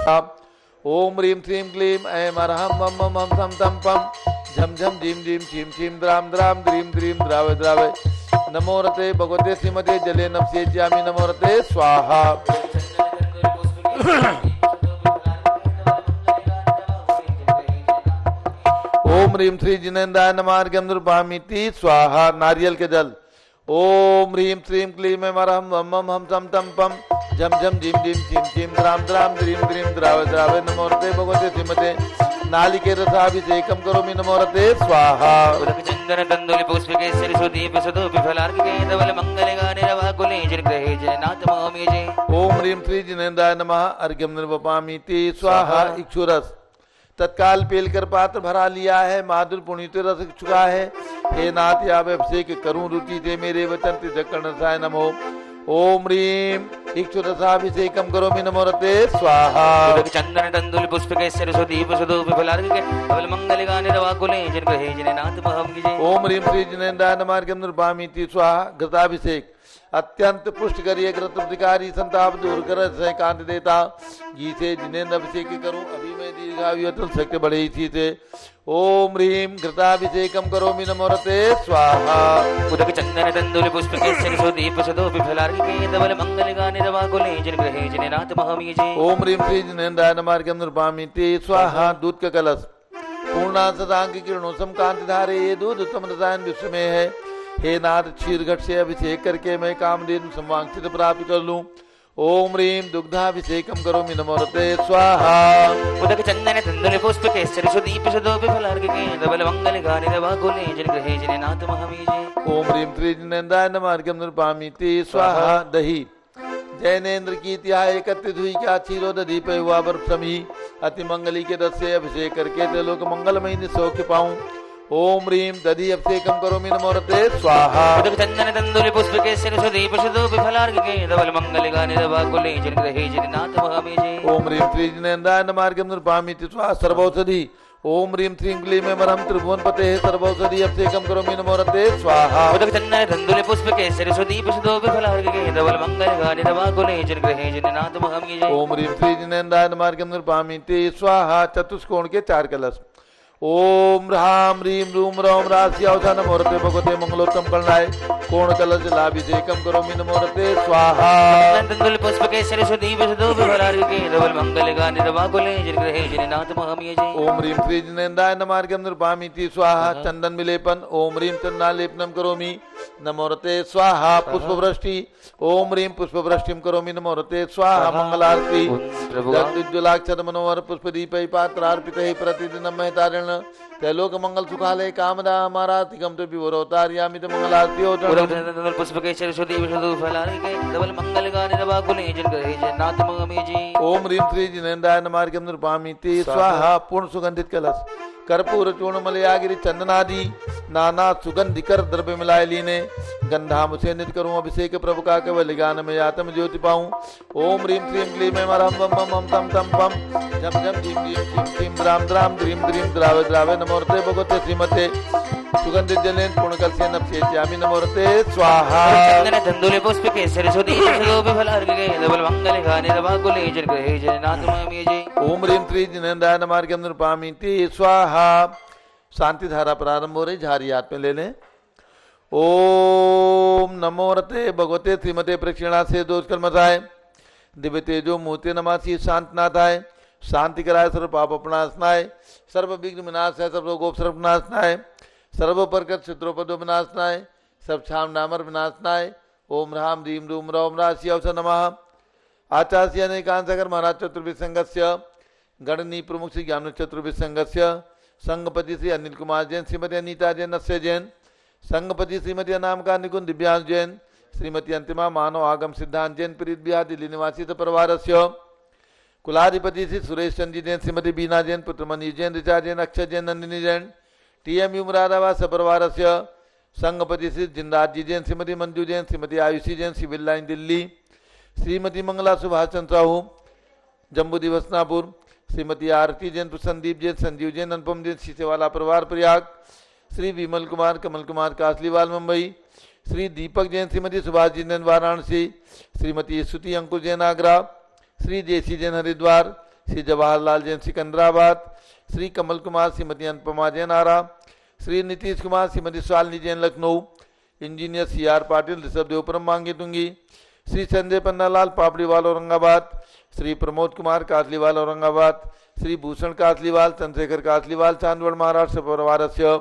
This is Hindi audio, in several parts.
ओम ह्रीं श्रीं क्लीं ऐं अरहं मम मम हम सम तम पम झम झम झीम झीम छीम छीम द्राम द्राम द्रीं द्रीं द्रावय द्रावय। नमो रते भगवते श्रीमते जले नमसे ज्यामि नमो रते स्वाहा। ओम ह्रीं श्री जिनेन्द्राय नमः अर्घ्यं निर्वापयामि स्वाहा। नारियल के जल। ओम ह्रीं श्रीं क्लीं ऐं अरहं मम मम हम सम तम पम झम झम झीम झीम छीम छीम द्राम द्राम द्रीं द्रीं द्रावय द्रावय। नमो रते भगवते श्रीमते नालिकेरसाभिषेकं करोमि नमो रते स्वाहा। चंदन तंदुल पुष्प केसरी सुदीप सुधूप फलार्घ्य धवल मंगल गाने रवाकुले जयग्रहे जयनाथ महामेज। ओम ह्रीं श्री जिनेन्द्राय नमः अर्घ्यं निर्वापयामि स्वाहा। इक्षुरस तत्काल पेलकर पात्र भरा लिया है, माधुर पुण्य रस चुका है। हे नाथ याव अभिषेक करूं रुचि से मेरे वचन तिजकर्णसाय नमो। ओम ह्रीं इक्षुरसाभिषेकं करोमि नमो रते स्वाहा। चंदन तंदुल पुष्प केसरी सुदीप सुधूप फलार्घ्य धवल मंगल गाने रवाकुले जयग्रहे जयनाथ महामेज। ओम ह्रीं श्री जिनेन्द्राय नमः अर्घ्यं निर्वापयामि स्वाहा। घृताभिषेक अत्यंत पुष्ट करिए घृतधिकारी संताप दूर कर कांत देता घी से जिनेन्द्र अभिषेक करूं अभी मैं दीर्घायु अतुल शक्ति बढ़े इसी से। ओम ह्रीं घृताभिषेकं करोमि नमो रते स्वाहा। उदक चंदन तंदुल पुष्प केसरी सुदीप सुधूप फलार्घ्य धवल मंगल गाने रवाकुले जयग्रहे जयनाथ महामेज। ओम ह्रीं श्री जिनेन्द्राय नमः अर्घ्यं निर्वापयामि स्वाहा। दूध का कलश पूर्णा सदांग किरणों समकांत धारे ये दूध उत्तम रसायन विश्व में है। हे नाथ क्षीर घट से अभिषेक करके मैं कामधेनु संवांछित प्राप्त कर लूं। ओम ह्रीं दुग्धाभिषेकं करोमि नमो रते स्वाहा। उदक चंदन तंदुल पुष्प केसरी सुदीप सुधूप फलार्घ्य धवल मंगल गाने रवाकुले जयग्रहे जयनाथ महामेज। ओम ह्रीं श्री जिनेन्द्राय नमः अर्घ्यं निर्वापयामि स्वाहा। दही जैनेन्द्र की त्याह एकत्रित हुई क्या क्षीरो दधी पे हुआ बर्फ समी अति मंगली के रस से अभिषेक करके त्रिलोक मंगलमय सौख्य पाऊं। ओम ह्रीं दधि अभिषेकं करोमि नमो रते स्वाहा। चंदन तंदुल पुष्प केसरी सुदीप सुधूप फलार्घ्य धवल मंगल गाने रवाकुले जयग्रहे जयनाथ महामेज। ओम ह्रीं श्री जिनेन्द्राय नमः अर्घ्यं निर्वापयामि स्वाहा। सर्वौषधि ओम ह्रीं श्रीं क्लीं ऐं अरहं त्रिभुवन पते सर्वौषधि अभिषेकं करोमि नमो रते स्वाहा। चंदन तंदुल पुष्प केसरी सुदीप सुधूप फलार्घ्य धवल मंगल गाने रवाकुले जयग्रहे जयनाथ महामेज। ओम ह्रीं श्री जिनेन्द्राय नमः अर्घ्यं निर्वापयामि स्वाहा। चतुष्कोण के चार कलश। ओम ह्रां ह्रीं रूं रौं रास्यावसा नमो रते भगवते मंगलोत्तम करणाय कोण कलश लाभिषेकं करोमि नमो रते स्वाहा। तंदुल पुष्प केसरी सुदीप सुधूप फलार्घ्य धवल मंगल गाने रवाकुले जयग्रहे जयनाथ महामेज। ओम ह्रीं श्री जिनेन्द्राय नमः अर्घ्यं निर्वापयामि स्वाहा। चंदन विलेपन ओम ह्रीं चंदनालेपनं करोमि नमो रते स्वाहा। पुष्पवृष्टि ओम ह्रीं पुष्पवृष्टिं करोमि नमो रते स्वाहा। मंगलारती दग्धोज्ज्वलाक्षर मनोहर पुष्पदीपै पात्रार्पितैः प्रतिदिनं महतारिण त्रैलोक मंगल सुखालय कामदा हमारातिकं तो विवरोतार्यामि तो मंगलारती हो। पुष्प केसरी सुदीप सुधूप फलार्घ्य धवल मंगल गाने रवाकुले जयग्रहे जयनाथ महामेज। ओम ह्रीं श्री जिनेन्द्राय नमः अर्घ्यं निर्वापयामि स्वाहा। पूर्ण सुगंधित कलश कर्पूर चूर्ण मलयागिरी चंदनादि नाना सुगंधिकर द्रव्य मिलाए लीने गंधाम से नित करूं अभिषेक प्रभु का केवल गान में आत्म ज्योति पाऊं। ओम ह्रीं श्रीं क्लीं ऐं अरहं मम मम तम तम पम झम झम झीम झीम छीम छीम द्राम द्राम द्रीं द्रीं द्रावय द्रावय। नमो रते भगवते श्रीमते सुगंधित जलेन पुण्यकल से नमस्यामि नमो रते स्वाहा। चंदन तंदुल पुष्प केसरी सुदीप सुधूप फलार्घ्य धवल मंगल गाने रवाकुले जयग्रहे जयनाथ महामेज। ओम ह्रीं श्री जिनेन्द्राय नमः अर्घ्यं निर्वापयामि स्वाहा। शांति धारा प्रारंभ हो रही, झारी हाथ में ले लें। ओम नमो रते भगवते श्रीमते प्रक्षिणा से दोष कर्मसाय दिव्य तेजो मूर्ति नमासी शांतनाथाय शांति कराय सर्व पाप अपनाशनाय सर्व विघ्न विनाशाय सर्व रोगोप सर्वनाशनाय सर्व प्रकट शत्रुपदो विनाशनाय सब छाम नामर विनाशनाय। ओम ह्रां ह्रीं रूं रौं राशि अवसर नमः। आचार्य अनेकांत सागर महाराज चतुर्विद संघस्य गणनी प्रमुख श्री ज्ञान चतुर्विद संघस्य संघपति श्री अनिल कुमार जैन श्रीमती अनीता जैन नस्य जैन संघपति श्रीमती अनामिका निकुंज दिव्यांश जैन श्रीमती अंतिमा मानव आगम सिद्धांत जैन प्रीत बिहार दिल्ली निवासी परिवारस्य कुलाधिपति श्री सुरेश चंद्र जैन श्रीमती बीना जैन पुत्र मनीष जैन ऋचा जैन अक्षय जैन नंदिनी जैन टीएमयू मुरादाबाद सपरिवारस्य संघपति श्री जिंदाज जी जैन श्रीमती मंजू जैन श्रीमती आयुषी जैन सिविल लाइन दिल्ली श्रीमती मंगला सुभाष चंद्र साहू जम्बू दिवसनापुर श्रीमती आरती जैन संदीप जैन संजीव जैन अनुपम जैन शीशेवाला परिवार प्रयाग श्री विमल कुमार कमल कुमार कासलीवाल मुंबई श्री दीपक जैन श्रीमती सुभाष जैन वाराणसी श्रीमती स्तुति अंकुर जैन आगरा श्री जेसी जैन हरिद्वार श्री जवाहरलाल जैन सिकंदराबाद, श्री कमल कुमार श्रीमती अनुपमा जैन आरा, श्री नीतीश कुमार श्रीमती शालिनी जैन लखनऊ, इंजीनियर CR पाटिल ऋषभदेवपुरम मांगी तुंगी, श्री संजय पन्नालाल पापड़ीवाल औरंगाबाद, श्री प्रमोद कुमार कासलीवाल औरंगाबाद, श्री भूषण कासलीवाल चंद्रशेखर कासलीवाल चांदवड़ महाराष्ट्र परिवारस्य,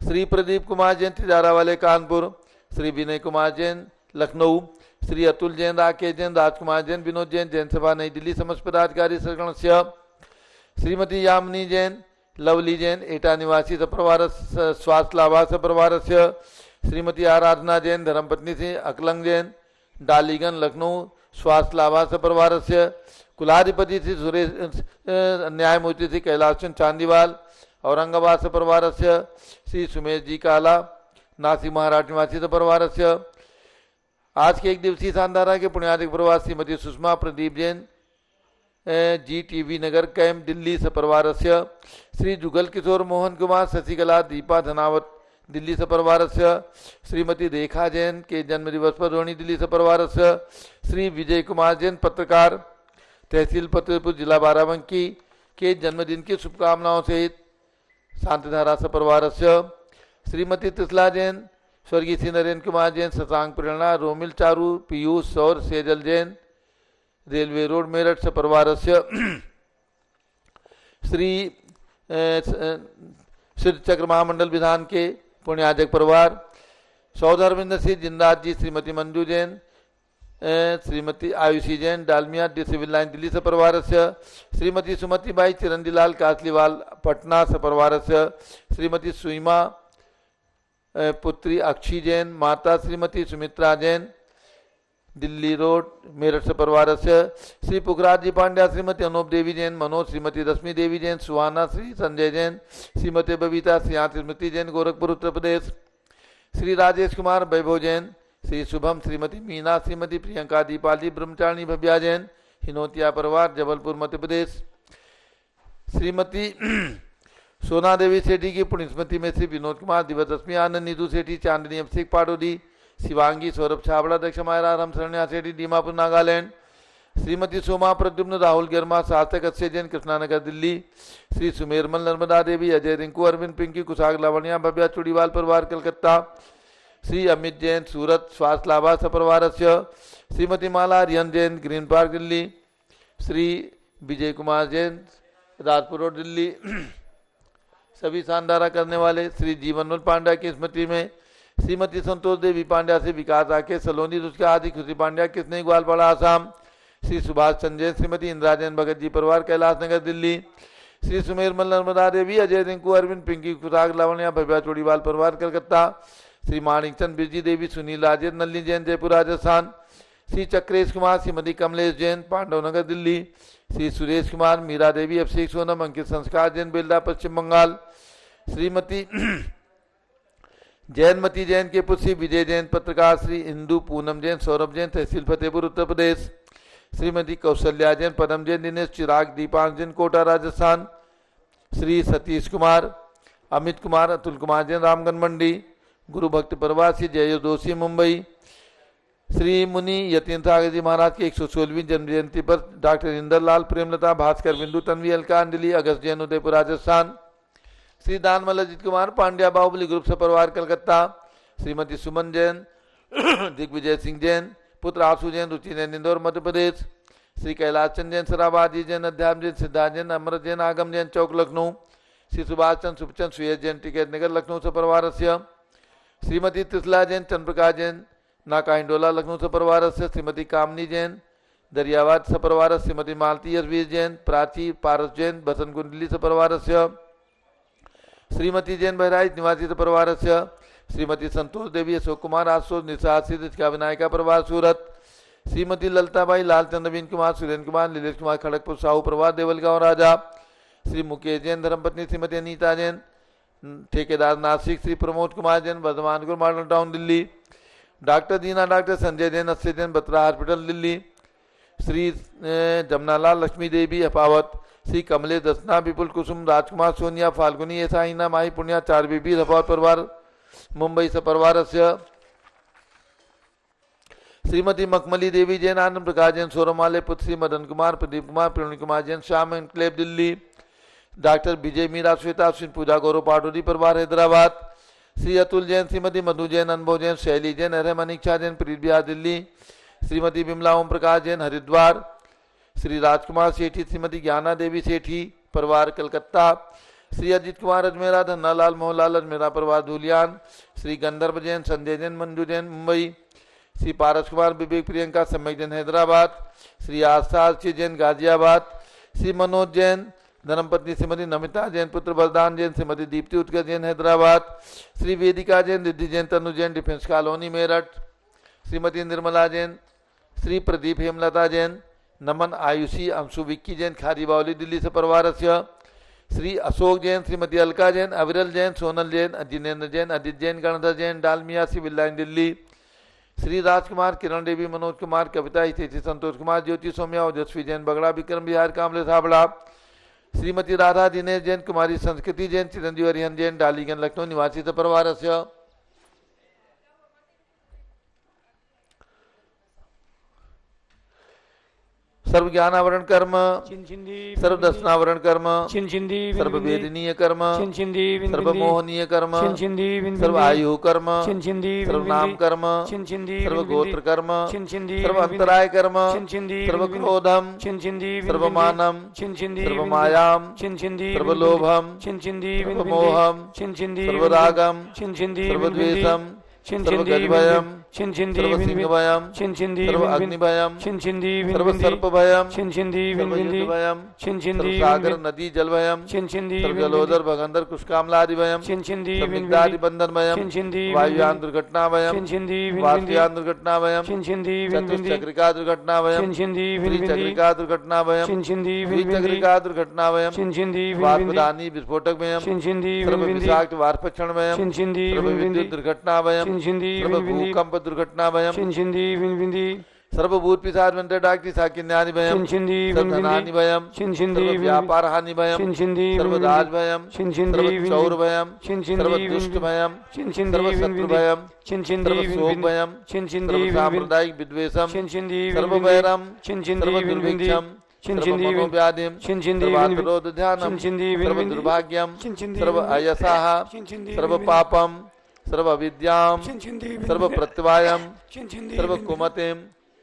श्री प्रदीप कुमार जैन तिजारावाले कानपुर, श्री विनय कुमार जैन लखनऊ, श्री अतुल जैन, राकेश जैन, राजकुमार जैन, विनोद जैन जैन सभा नई दिल्ली समस्त पदाधिकारी सरगणस्य, श्रीमती यामिनी जैन, लवली जैन एटा निवासी सप्रवार स्वास्थ्य लाभा सप्रवार, श्रीमती आराधना जैन धर्मपत्नी से अकलंग जैन डालीगंज लखनऊ स्वास्थ्य लाभा सप्रवार, कुलाधिपति श्री सुरेश न्यायमूर्ति श्री कैलाश चंद चांदीवाल औरंगाबाद सप्रवार, श्री सुमेश जी काला नासिक महाराष्ट्र निवासी सप्रवार। आज के एक दिवसीय शानदारा के पुण्याधिक प्रवास श्रीमती सुषमा प्रदीप जैन GTV नगर कैंप दिल्ली सपरिवार, श्री जुगल किशोर मोहन कुमार शशिकला दीपा धनावत दिल्ली सपरिवार, श्रीमती रेखा जैन के जन्मदिवस पर रोहिणी दिल्ली सपरिवार, श्री विजय कुमार जैन पत्रकार तहसील फतेहपुर जिला बाराबंकी के जन्मदिन की शुभकामनाओं सहित शांतिधारा सपरिवार, श्रीमती त्रिशला जैन, स्वर्गीय श्री नरेंद्र कुमार जैन शशांक प्रेरणा रोमिल चारू पीयूष सौर सेजल जैन रेलवे रोड मेरठ सपरिवार, श्री सिद्ध चक्र महामंडल विधान के पुण्याजक परिवार, सौधर्मिंदर सिंह जिंदात जी, श्रीमती मंजू जैन, श्रीमती आयुषी जैन डालमिया सिविल लाइन दिल्ली सपरिवार, श्रीमती सुमति बाई चिरंजीलाल कासलीवाल पटना सपरिवार, श्रीमती सुइमा पुत्री अक्षी जैन, माता श्रीमती सुमित्रा जैन दिल्ली रोड मेरठ सपरिवार, श्री पुखराज जी पांड्या श्रीमती अनूप देवी जैन मनोज श्रीमती रश्मि देवी जैन सुहाना श्री संजय जैन, श्रीमती बबीता सियात स्मृति जैन गोरखपुर उत्तर प्रदेश, श्री राजेश कुमार वैभव जैन, श्री शुभम श्रीमती मीना श्रीमती प्रियंका दीपाली ब्रह्मचारिणी भव्या जैन हिनोतिया परिवार जबलपुर मध्य प्रदेश, श्रीमती सोना देवी सेठी की पुण्य स्मृति में श्री विनोद कुमार दिवदशमी आनंद नीतू सेठी चांदनी अभिषेक पाटोदी शिवांगी सौरभ छाबड़ा दक्ष मायरा राम शरण्या सेठी दीमापुर नागालैंड, श्रीमती सोमा प्रद्युम्न राहुल गर्मा सार्थक अक्षय जैन कृष्णानगर दिल्ली, श्री सुमेरमल नर्मदा देवी अजय रिंकू अरविंद पिंकी कुशाग लावण्या भव्या चुड़ीवाल परिवार कलकत्ता, श्री अमित जैन सूरत स्वास्थ्य लाभा सपरिवार, श्रीमती माला रियन Jain Green Park Delhi, Shri Vijay Kumar Jain Rajpur road Delhi. सभी शानदारा करने वाले श्री जीवनलाल पांड्या की स्मृति में श्रीमती संतोष देवी पांड्या से विकास आके सलोनी उसके आदि खुशी पांड्या किसने ग्वालपाड़ा आसाम, श्री सुभाष चंद्र श्रीमती इंदिरा जैन भगत जी परिवार कैलाश नगर दिल्ली, श्री सुमेरमल नर्मदा देवी अजय रिंकू अरविंद पिंकी कुशाग लावण्या भव्या चोड़ीवाल परिवार कलकत्ता, श्री माणिकचंद बिरजी देवी सुनील राजेश नलिनी जैन जयपुर राजस्थान, श्री चक्रेश कुमार श्रीमती कमलेश जैन पांडव नगर दिल्ली, श्री सुरेश कुमार मीरा देवी अभिषेक सोनम अंकित संस्कार जैन बेलदा पश्चिम बंगाल, श्रीमती जैनमती जैन के पुत्री विजय जैन पत्रकार, श्री इंदु पूनम जैन सौरभ जैन तहसील फतेहपुर उत्तर प्रदेश, श्रीमती कौशल्या जैन पदम जैन दिनेश चिराग दीपांश जैन कोटा राजस्थान, श्री सतीश कुमार अमित कुमार अतुल कुमार जैन रामगंज मंडी गुरु भक्त परिवार, श्री जय दोषी मुंबई, श्री मुनि यतीन सागर जी महाराज की 116वीं जन्म जयंती पर डॉक्टर इंदर लाल प्रेमलता भास्कर बिंदु तन्वी अलका अंजलि अगस्त जैन उदयपुर राजस्थान, श्री दानमल अजित कुमार पांड्या बाहुबली ग्रुप से परिवार कलकत्ता, श्रीमती सुमन जैन दिग्विजय सिंह जैन पुत्र आशु जैन रुचि जैन इंदौर मध्य प्रदेश, श्री कैलाश चंद जैन सराबाजी जैन अध्यात्म जैन सिद्धार्थ जैन अमृत जैन आगम जैन चौक लखनऊ, श्री सुभाष चंद सुखचंद सुयस जैन टिकैत नगर लखनऊ से परिवार, श्रीमती त्रिशला जैन चंद्रप्रकाश जैन नाका इंडोला लखनऊ से परिवार, श्रीमती कामनी जैन दरियावाद से परिवार, श्रीमती मालती यशवीर जैन प्राची पारस जैन बसंत कुंडली से परिवार, श्रीमती जैन बहराइच निवासी से परिवार, श्रीमती संतोष देवी अशोक कुमार आशोष निशासित विनायका परिवार सूरत, श्रीमती ललताबाई लालचंद नवीन कुमार सुरेंद्र कुमार नीलेश कुमार खड़गपुर साहू परिवार देवलगांव राजा, श्री मुकेश जैन धर्मपत्नी श्रीमती अनीता जैन ठेकेदार Nashik, Shri Pramod Kumar Jain Vardhmanpur Model Town Delhi, doctor Dina doctor Sanjay Jain अस्सी जैन बत्रा हॉस्पिटल दिल्ली, श्री जमनालाल लक्ष्मी देवी अपावत, श्री कमलेश दसना विपुल कुसुम राजकुमार सोनिया फाल्गुनी ऐसा हिना माही पुण्या चार बीबी अपावत परिवार मुंबई से परिवार, श्रीमती मखमली देवी जैन, आनंद प्रकाश जैन, सोरमाले पुत्र श्री मदन कुमार, प्रदीप कुमार, प्रवीण कुमार जैन, श्याम एनक्लेव दिल्ली। डॉक्टर विजय मीरा, श्वेता अश्विन, पूजा गौरव पाटोदी परिवार हैदराबाद। श्री अतुल जैन, श्रीमती मधु जैन, अनुभव जैन, शैली जैन, रहमान इच्छा जैन, प्रीत बिहार दिल्ली। श्रीमती बिमला ओम प्रकाश जैन, हरिद्वार। श्री राजकुमार सेठी, श्रीमती ज्ञाना देवी सेठी परिवार कलकत्ता। श्री अजित कुमार अजमेरा, धन्नालाल मोहनलाल अजमेरा परिवार धूलियान। श्री गंधर्व जैन, संजय जैन, मंजू जैन मुंबई। श्री पारस कुमार, विवेक प्रियंका, सम्यक जैन हैदराबाद। श्री आस्था जैन गाजियाबाद। श्री मनोज जैन, धर्मपत्नी श्रीमती नमिता जैन, पुत्र बलदान जैन, श्रीमती दीप्ति उत्कर्ष जैन हैदराबाद। श्री वेदिका जैन, रिद्धि जैन, तनु जैन, डिफेंस कॉलोनी मेरठ। श्रीमती निर्मला जैन, श्री प्रदीप हेमलता जैन, नमन आयुषी, अंशु विक्की जैन, खारी बावली दिल्ली से परिवार। श्री अशोक जैन, श्रीमती अलका जैन, अविरल जैन, सोनल जैन, जिनेन्द्र जैन, अजित जैन, गणधर जैन, डालमिया सी बिल्लाइन दिल्ली। श्री राजकुमार, किरण देवी, मनोज कुमार, कविता हितेशी, संतोष कुमार, ज्योति सौम्या, ओजस्वी जैन बगड़ा, विक्रम बिहार कामले साबड़ा। श्रीमती राधा दिनेश जैन, कुमारी संस्कृति जैन, चिरंजीव हरिहन जैन, डालीगंज लखनऊ निवासी परिवार। सर्व ज्ञानावरण कर्म, सर्व दर्शनावरण कर्म, सर्व वेदनीय कर्म, सर्व मोहनीय कर्म, सर्व आयु कर्म, सर्व नाम कर्म, सर्व गोत्र कर्म, सर्व अंतराय कर्म, सर्व क्रोधम, सर्व मानम, सर्व मायाम, सर्व लोभम, सर्व मोहम, सर्व रागम, सर्व द्वेषम, सर्व गजभयम, सर्व सिंहभयम, सर्व अग्निभयम, सर्व सर्पभयम, सर्व युद्धभयम, सर्व सागर नदी जलभयम, सर्व जलोदर भगंदर कुष्कामलादि भयम, सर्व निग्धादि बंधन भयम, वायुयान दुर्घटना भयम, वाष्पयान दुर्घटना भयम, चतुश्चक्रिका दुर्घटना भयम, त्रिचक्रिका दुर्घटना भयम, द्विचक्रिका दुर्घटना भयम, वाष्पदानी विस्फोटक भयम, सर्व विषाक्त वाष्पक्षण भयम, सर्व विद्युत दुर्घटना भयम, सर्व भूकंप दुर्घटना भयम, सर्वभूत पिशाच मंत्र डाक्टी साकिन्यानि भयम, सर्वधनानि भयम, सर्व व्यापार हानि भयम, सर्व राज भयम, सर्व चौर भयम, सर्व दुष्ट भयम, सर्व शत्रु भयम, सर्व शोक भयम, सर्व सांप्रदायिक विद्वेषम, सर्व वैरम, सर्व दुर्भिक्षम, सर्व मनोव्याधिम, सर्वात्रोध ध्यानम, सर्व दुर्भाग्यम, सर्व अयसाः, सर्व पापम, सर्व अविद्याम, सर्व प्रत्यवायम, सर्व कुमतिम,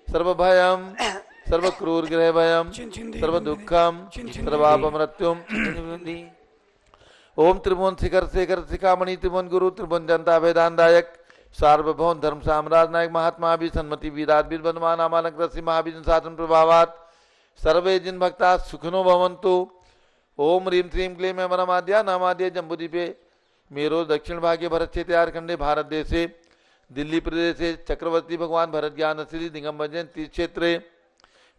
सर्व भयम, सर्व क्रूर ग्रह भयम, सर्व दुखम, सर्वापमृत्युम। ओम त्रिभुवन शिखर शेखर शिखामणि त्रिभुवन गुरु त्रिभुवन जनता वेदांतायक सार्वभौम धर्म साम्राज्य नायक महात्मा भी सन्मति वीरादीन बनमान अमालक रसी महावीर शासन प्रभावात सर्वे जिन भक्ता सुखनो भवन्तु। ओम ह्रीम श्रीम क्लीम वनमाद्या नामाद्य जम्बूद्वीपे मेरो दक्षिण भागे भरत क्षेत्र झारखंडे भारत देशे दिल्ली प्रदेशे चक्रवर्ती भगवान भरत ज्ञान श्री दिगंबर जैन तीर्थ क्षेत्रे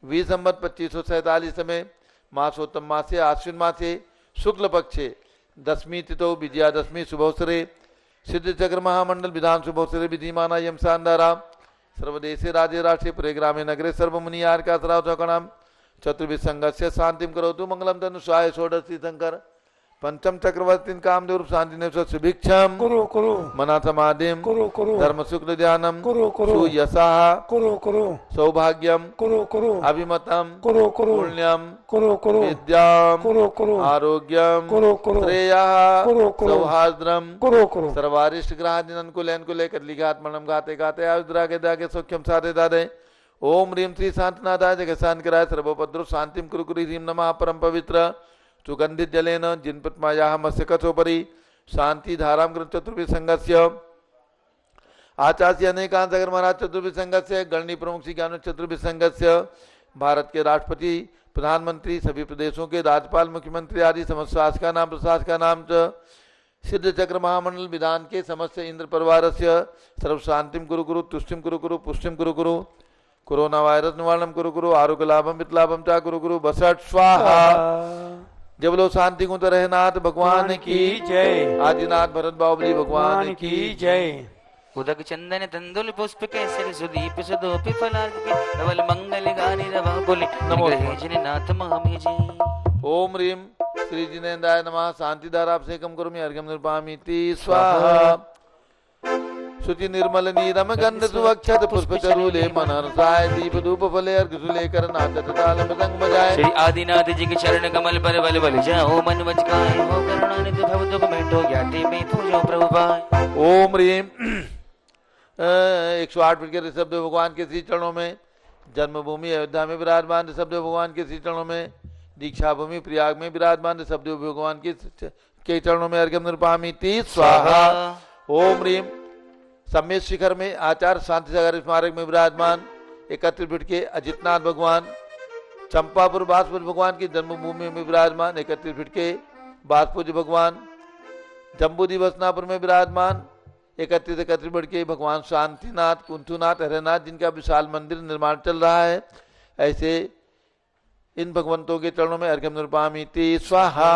विसंवत 2547 में मासोत्तम मासे आश्विन मासे शुक्ल पक्षे दशमी तिथौ विजयादशमी शुभोत्सरे सिद्ध चक्र महामंडल विधान शुभोत्सरे विधिमाना यम शानदारा सर्वदेशे राज्य राष्ट्रीय पुरे ग्रामे नगरे सर्वमुनि आर्का सरावचकणाम चतुर्विध संघस्य शांतिम करोतु मंगलम तनु स्वाय षोडशी शंकर पंचम चक्रवर्ती कामदेव शांति ने सुभिक्षम कुरु कुरु मना समाधिम कुरु कुरु धर्म शुक्ल ध्यानम कुरु कुरु सुयसाः कुरु कुरु सौभाग्यम कुरु कुरु अभिमतम कुरु कुरु पुण्यम कुरु कुरु विद्याम कुरु कुरु आरोग्यम कुरु कुरु श्रेयः कुरु कुरु सौहार्द्रम कुरु कुरु सर्वारिष्ट ग्रहादिन को लेन को लेकर लिखात मनम गाते गाते आयुद्रा के दागे सौख्यम साधे दादे ओम ह्रीम श्री शांतनाथाय जगत शांतिकराय सर्वोपद्रव शांतिम कुरु कुरु ह्रीम नमः परम पवित्र सुगंधित जलेन जिन पद्मायाः मत्स्यकथोपरि शांति धाराम ग्रंथ चतुर्विध संघस्य आचार्य अनेकांत सागर महाराज चतुर्विध संघस्य गणनी प्रमुख श्री ज्ञान चतुर्विध संघस्य भारत के राष्ट्रपति प्रधानमंत्री सभी प्रदेशों के राज्यपाल मुख्यमंत्री आदि समस्त शासक का नाम सिद्ध चक्र महामंडल विधान के समस्त इंद्र परिवार से सर्व शांतिम कुरु कुरु तुष्टिम कुरु कुरु पुष्टिम कुरु कुरु कोरोना वायरस निवारणम कुरु कुरु आरोग्य लाभम वितलाभम चा कुरु कुरु बसट स्वाहा। जब लो शांति कुंत रहनाथ भगवान की जय। आदिनाथ भरत बाहुबली भगवान की जय। उदक चंदन तंदुल पुष्प केसरी सुदीप सुदोपि फलार्क के धवल मंगल गानी रवा बोले नमो जिननाथ महामी जी। ओम ह्रीम श्री जिनेन्द्राय नमः शांति धारा अभिषेकम करोमि अर्घ्यम निर्वापयामि स्वाहा। शुचि निर्मल नीरम गंध सुवक्षत पुष्प चरूले मन हर्षाय दीप धूप फले अर्घ सुलेकर नाचत ताल मृदंग बजाए। श्री आदिनाथ जी के चरण कमल पर बल बल जाओ मन वचकाय हो करुणानिधि भव दुख मेटो ज्ञाति में पूजो प्रभु पाए। ओम ह्रीम 108 फीट के ऋषभ देव भगवान के श्री चरणों में, जन्मभूमि अयोध्या में विराजमान ऋषभ देव भगवान के श्री चरणों में, दीक्षा भूमि प्रयाग में विराजमान ऋषभ देव भगवान के चरणों में अर्घ्यम निर्पामी ती स्वाहा। ओम ह्रीम सम्मेद शिखर में आचार्य शांति सागर स्मारक में विराजमान 31 फीट के अजितनाथ भगवान, चंपापुर बासपुर भगवान की जन्मभूमि में विराजमान 31 फीट के बासपुर भगवान, जम्बूदी बसनापुर में विराजमान 31 फीट के भगवान शांतिनाथ कुंथुनाथ हरेनाथ जिनका विशाल मंदिर निर्माण चल रहा है। ऐसे इन भगवंतों के चरणों में अर्घ्यम निर्पामी ती स्वाहा।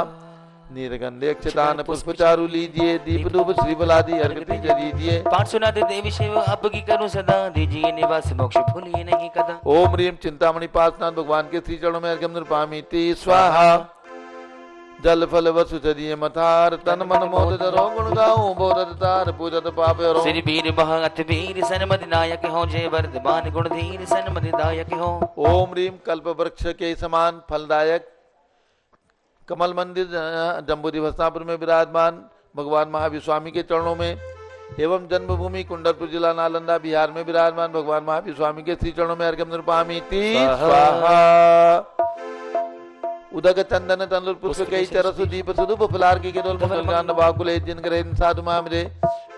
नीरगंधे अक्षतान पुष्पचारु लीजिए, दीप धूप श्रीफलादि अर्घ दीजिए। पाठ सुनाते देवी शिव आपकी करूं सदा, दीजिए निवास मोक्ष भूलिए नहीं कदा। ओम ह्रीम चिंतामणि पासनाथ भगवान के श्री चरणों में अर्घ्यम निर्पामी ती स्वाहा। जल फल वसु चरिए मथार, तन मन मोद धरो गुण गाऊं बोधत तार पूजत पाप हरो। श्री वीर महत वीर सनमति नायक हो, जय वर्धमान गुणधीर सनमति दायक हो। ओम ह्रीम कल्प वृक्ष के समान फलदायक कमल मंदिर जम्बूदी भस्तापुर में विराजमान भगवान महावीर स्वामी के चरणों में, एवं जन्मभूमि कुंडलपुर जिला नालंदा बिहार में विराजमान भगवान महावीर स्वामी के श्री चरणों में अर्घ्यम निर्पामी ती स्वाहा। उदक चंदन तंदुल पुष्प कई चरसु दीप सुदुप फलार्की के दोल मंगलगान बाकुले जिन ग्रहण साधु मामरे।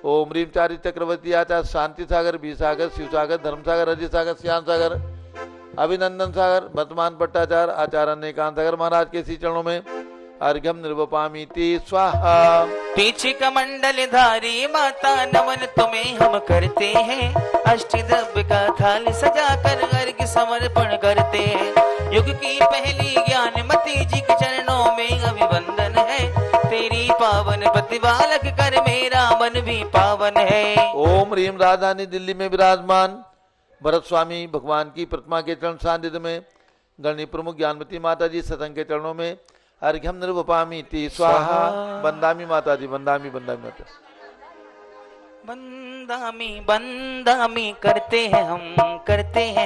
ओम ह्रीम चारि चक्रवर्ती आचार्य शांति सागर बी सागर शिव सागर धर्म सागर अजय सागर श्याम सागर अभिनंदन सागर वर्तमान भट्टाचार्य आचार्य अनेकांत सागर महाराज के श्री चरणों में अर्घ्यम निर्वपामी ती स्वाहा। पीछे कमंडल धारी माता नमन तुम्हें हम करते हैं, अष्टद्रव्य का थाल सजा कर अर्घ्य समर्पण करते हैं। युग की पहली ज्ञानमती जी के चरणों में अभिवंदन है, तेरी पावन प्रतिपालक कर मेरा मन भी पावन है। ओम ह्रीम राजधानी दिल्ली में विराजमान भरत स्वामी भगवान की प्रतिमा के चरण सानिध्य में गणनी प्रमुख ज्ञानमती माता जी सतंग के चरणों में अर्घ्यम निर्वपामी ती स्वाहा। बंदामी माता जी बंदामी बंदामी माता बंदामी बंदामी करते हैं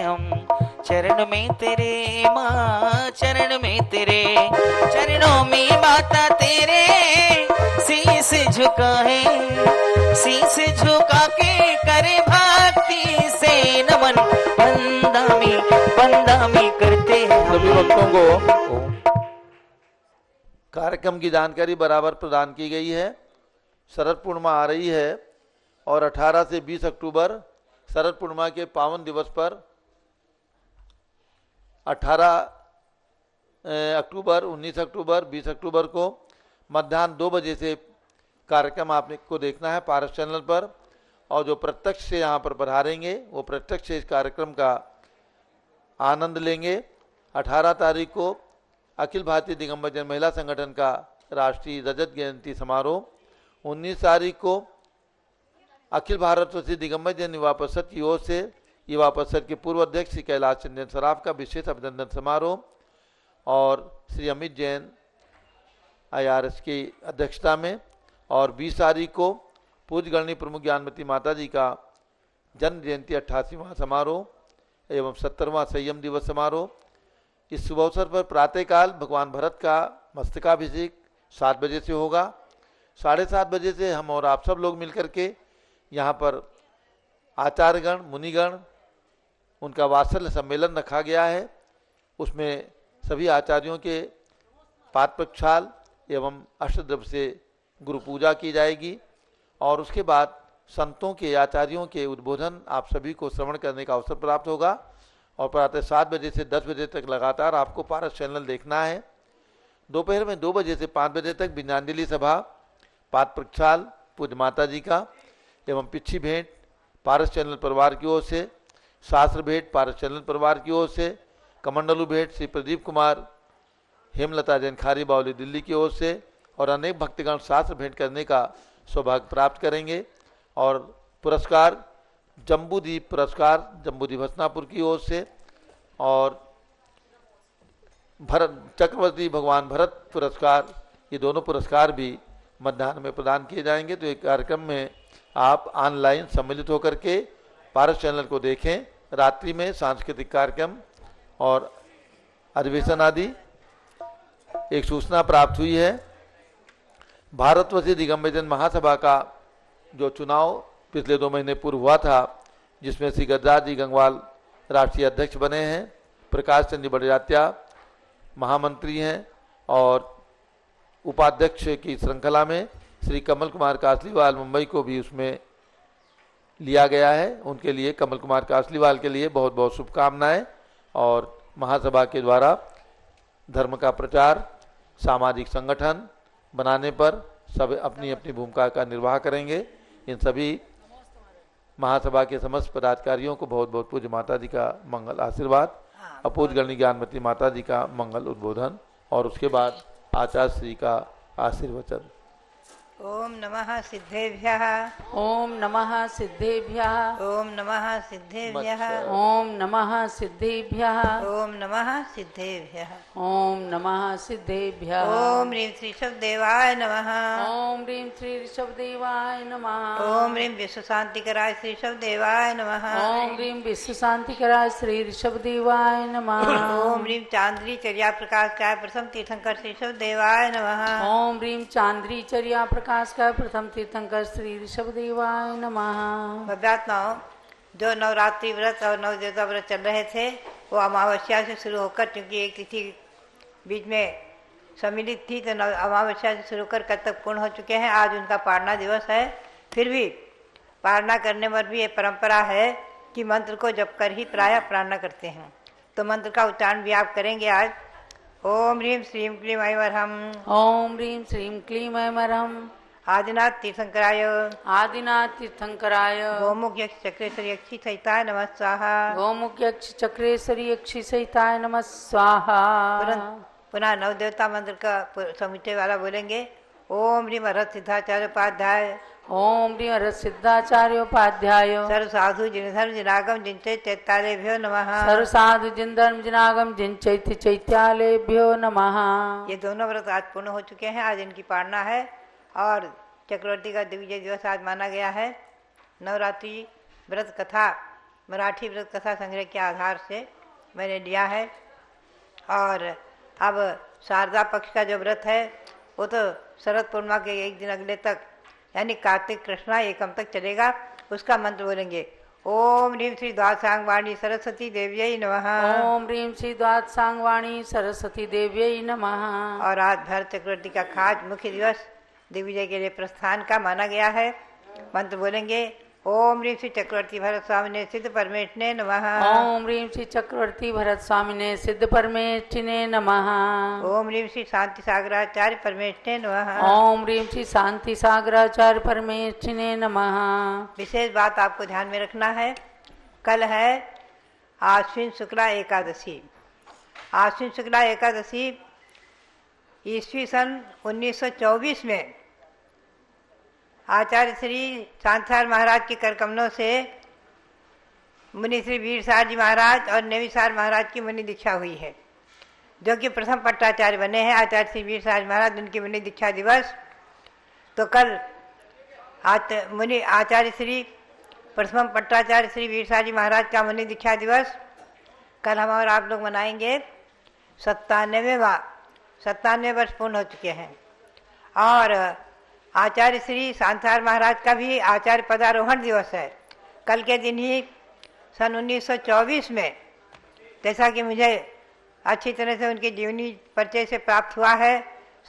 हम चरण में तेरे माँ, चरण में तेरे चरणों में माता तेरे शीश झुका है, शीश झुका के करे भक्ति से नमन। बंदामी बंदामी करते हैं सभी भक्तों को कार्यक्रम की जानकारी बराबर प्रदान की गई है। शरद पूर्णिमा आ रही है और 18 से 20 अक्टूबर शरद पूर्णिमा के पावन दिवस पर 18 अक्टूबर 19 अक्टूबर 20 अक्टूबर को मध्याह्न 2 बजे से कार्यक्रम आपको देखना है पारस चैनल पर, और जो प्रत्यक्ष से यहाँ पर पधारेंगे वो प्रत्यक्ष से इस कार्यक्रम का आनंद लेंगे। 18 तारीख को अखिल भारतीय दिगंबर जन महिला संगठन का राष्ट्रीय रजत जयंती समारोह, 19 तारीख को अखिल भारत दिगंबर जन युवा परिषद की ओर से युवा परिषद के पूर्व अध्यक्ष श्री कैलाश चंद्र सराफ का विशेष अभिनंदन समारोह, और श्री अमित जैन IRS की अध्यक्षता में, और 20 तारीख को पूज्य गणनी प्रमुख ज्ञानमती माता जी का जन्म जयंती 88वां समारोह एवं 70वां संयम दिवस समारोह। इस शुभ अवसर पर प्रातःकाल भगवान भरत का मस्तकाभिषेक 7 बजे से होगा। 7:30 बजे से हम और आप सब लोग मिलकर के यहाँ पर आचार्यगण मुनिगण उनका वात्सल्य सम्मेलन रखा गया है। उसमें सभी आचार्यों के पाद प्रक्षाल एवं अष्टद्रव्य से गुरु पूजा की जाएगी, और उसके बाद संतों के आचार्यों के उद्बोधन आप सभी को श्रवण करने का अवसर प्राप्त होगा। और प्रातः 7 बजे से 10 बजे तक लगातार आपको पारस चैनल देखना है। दोपहर में 2 बजे से 5 बजे तक विज्ञानजलि सभा, पाद प्रक्षाल पूज्य माता जी का एवं पिछी भेंट पारस चैनल परिवार की ओर से, शास्त्र भेंट पारस चैनल परिवार की ओर से, कमंडलू भेंट श्री प्रदीप कुमार हेमलता जैन खारी बावली दिल्ली की ओर से, और अनेक भक्तगण शास्त्र भेंट करने का सौभाग्य प्राप्त करेंगे। और पुरस्कार जम्बूद्वीप पुरस्कार जम्बूद्वीप हसनापुर की ओर से, और भरत चक्रवर्ती भगवान भरत पुरस्कार, ये दोनों पुरस्कार भी मध्याह्न में प्रदान किए जाएंगे। तो एक कार्यक्रम में आप ऑनलाइन सम्मिलित होकर के पारस चैनल को देखें। रात्रि में सांस्कृतिक कार्यक्रम और अधिवेशन आदि। एक सूचना प्राप्त हुई है, भारतवर्षीय दिगंबरजन महासभा का जो चुनाव पिछले 2 महीने पूर्व हुआ था, जिसमें श्री गजराज जी गंगवाल राष्ट्रीय अध्यक्ष बने हैं, प्रकाश चंद जी बड़जात्या महामंत्री हैं, और उपाध्यक्ष की श्रृंखला में श्री कमल कुमार कासलीवाल मुंबई को भी उसमें लिया गया है। उनके लिए, कमल कुमार कासलीवाल के लिए बहुत बहुत शुभकामनाएं। और महासभा के द्वारा धर्म का प्रचार, सामाजिक संगठन बनाने पर सब अपनी अपनी भूमिका का निर्वाह करेंगे। इन सभी महासभा के समस्त पदाधिकारियों को बहुत बहुत पूज्य माता जी का मंगल आशीर्वाद, अपूज्य गणनी ज्ञानमती माता जी का मंगल उद्बोधन और उसके बाद आचार्य श्री का आशीर्वचन। ओम नमः सिद्धेभ्यः। ओम नमः सिद्धेभ्यः। ओम नमः सिद्धेभ्यः। ओम नमः सिद्धेभ्यः। ओम नमः सिद्धेभ्यः। ओम नमः सिद्धेभ्यः। ओम ह्रीं श्री ऋषभदेवाय नमः। ओम ह्रीं श्री ऋषभदेवाय नमः। ओम ह्रीं विश्व शांतिकराय श्री ऋषभदेवाय नमः। ओम ह्रीं विश्व शांतिकराय श्री ऋषभदेवाय नमः। ओम ह्रीं चांद्री चर्या प्रकाश काय प्रथम तीर्थंकर श्री ऋषभदेवाय नमः। ओम ह्रीं चांद्री चर्या प्रकाश का प्रथम तीर्थंकर श्री ऋषभदेवाय नमः। भव्यात्माओं, जो नवरात्रि व्रत और नव देवता व्रत चल रहे थे वो अमावस्या से शुरू होकर, क्योंकि एक तिथि बीच में सम्मिलित थी, तो अमावस्या से शुरू कर कल तक पूर्ण हो चुके हैं। आज उनका पारणा दिवस है। फिर भी पारणा करने पर भी ये परंपरा है कि मंत्र को जप कर ही प्रायः पारणा करते हैं। तो मंत्र का उच्चारण भी आप करेंगे आज। ओम ह्रीं श्रीं क्लीं ऐमरहम्। ओम ह्रीं श्रीं क्लीं ऐमरहम्। आदिनाथ तीर्थंकराय। आदिनाथ तीर्थंकराय। गोमुख यक्ष चक्रेश्वरी यक्षी सहिताय नमः स्वाहा। गोमुख यक्ष चक्रेश्वरी यक्षी सहिताय नमः स्वाहा। पुनः नवदेवता मंत्र का समुच्चय वाला बोलेंगे। ओम ह्रीं हरत सिद्धाचार्य उपाध्याय। ओम ह्रीं हरत सिद्धाचार्योपाध्याय। सर्व साधु जिन धर्म जिनागम जिनचे चैत्यालयभ्यो नमः। सर्व साधु जिन धर्म जिनागम जिन चैत्य चैत्यालयभ्यो नमः। ये दोनों व्रत आज पूर्ण हो चुके हैं। आज इनकी पारणा है और चक्रवर्ती का दिग्विजय दिवस आज माना गया है। नवरात्रि व्रत कथा, मराठी व्रत कथा संग्रह के आधार से मैंने लिया है। और अब शारदा पक्ष का जो व्रत है वो तो शरद पूर्णिमा के एक दिन अगले तक, यानी कार्तिक कृष्णा एकम तक चलेगा। उसका मंत्र बोलेंगे। ओम ह्रीं श्री द्वादशांगवाणी सरस्वती देव्यै नमः। ओम ह्रीं श्री द्वादशांगवाणी सरस्वती देव्यै नमः। और आज भरत चक्रवर्ती का खास मुख्य दिवस दिग्विजय के लिए प्रस्थान का माना गया है। मंत्र बोलेंगे। ओम ह्रीं श्री चक्रवर्ती भरत स्वामिने सिद्ध परमेष्ठिने नमः। ओम ह्रीं श्री चक्रवर्ती भरत स्वामिने सिद्ध परमेष्ठिने नमः। ओम ह्रीं श्री शांति सागराचार्य परमेष्ठिने नमः। ओम ह्रीं श्री शांति सागराचार्य परमेष्ठिने नमः। विशेष बात आपको ध्यान में रखना है, कल है आश्विन शुक्ला एकादशी। आश्विन शुक्ला एकादशी ईस्वी सन 1924 में आचार्य श्री शांतिसार महाराज के कर कमलों से मुनि श्री वीरसार जी महाराज और नेविसार महाराज की मुनि दीक्षा हुई है, जो कि प्रथम पट्टाचार्य बने हैं आचार्य श्री वीरसार महाराज। उनकी मुनि दीक्षा दिवस तो कल मुनि आचार्य श्री प्रथम पट्टाचार्य श्री वीरसार जी महाराज का मुनि दीक्षा दिवस कल हम और आप लोग मनाएंगे। 97 वर्ष पूर्ण हो चुके हैं। और आचार्य श्री शांतिसार महाराज का भी आचार्य पदारोहण दिवस है। कल के दिन ही सन 1924 में, जैसा कि मुझे अच्छी तरह से उनके जीवनी परिचय से प्राप्त हुआ है,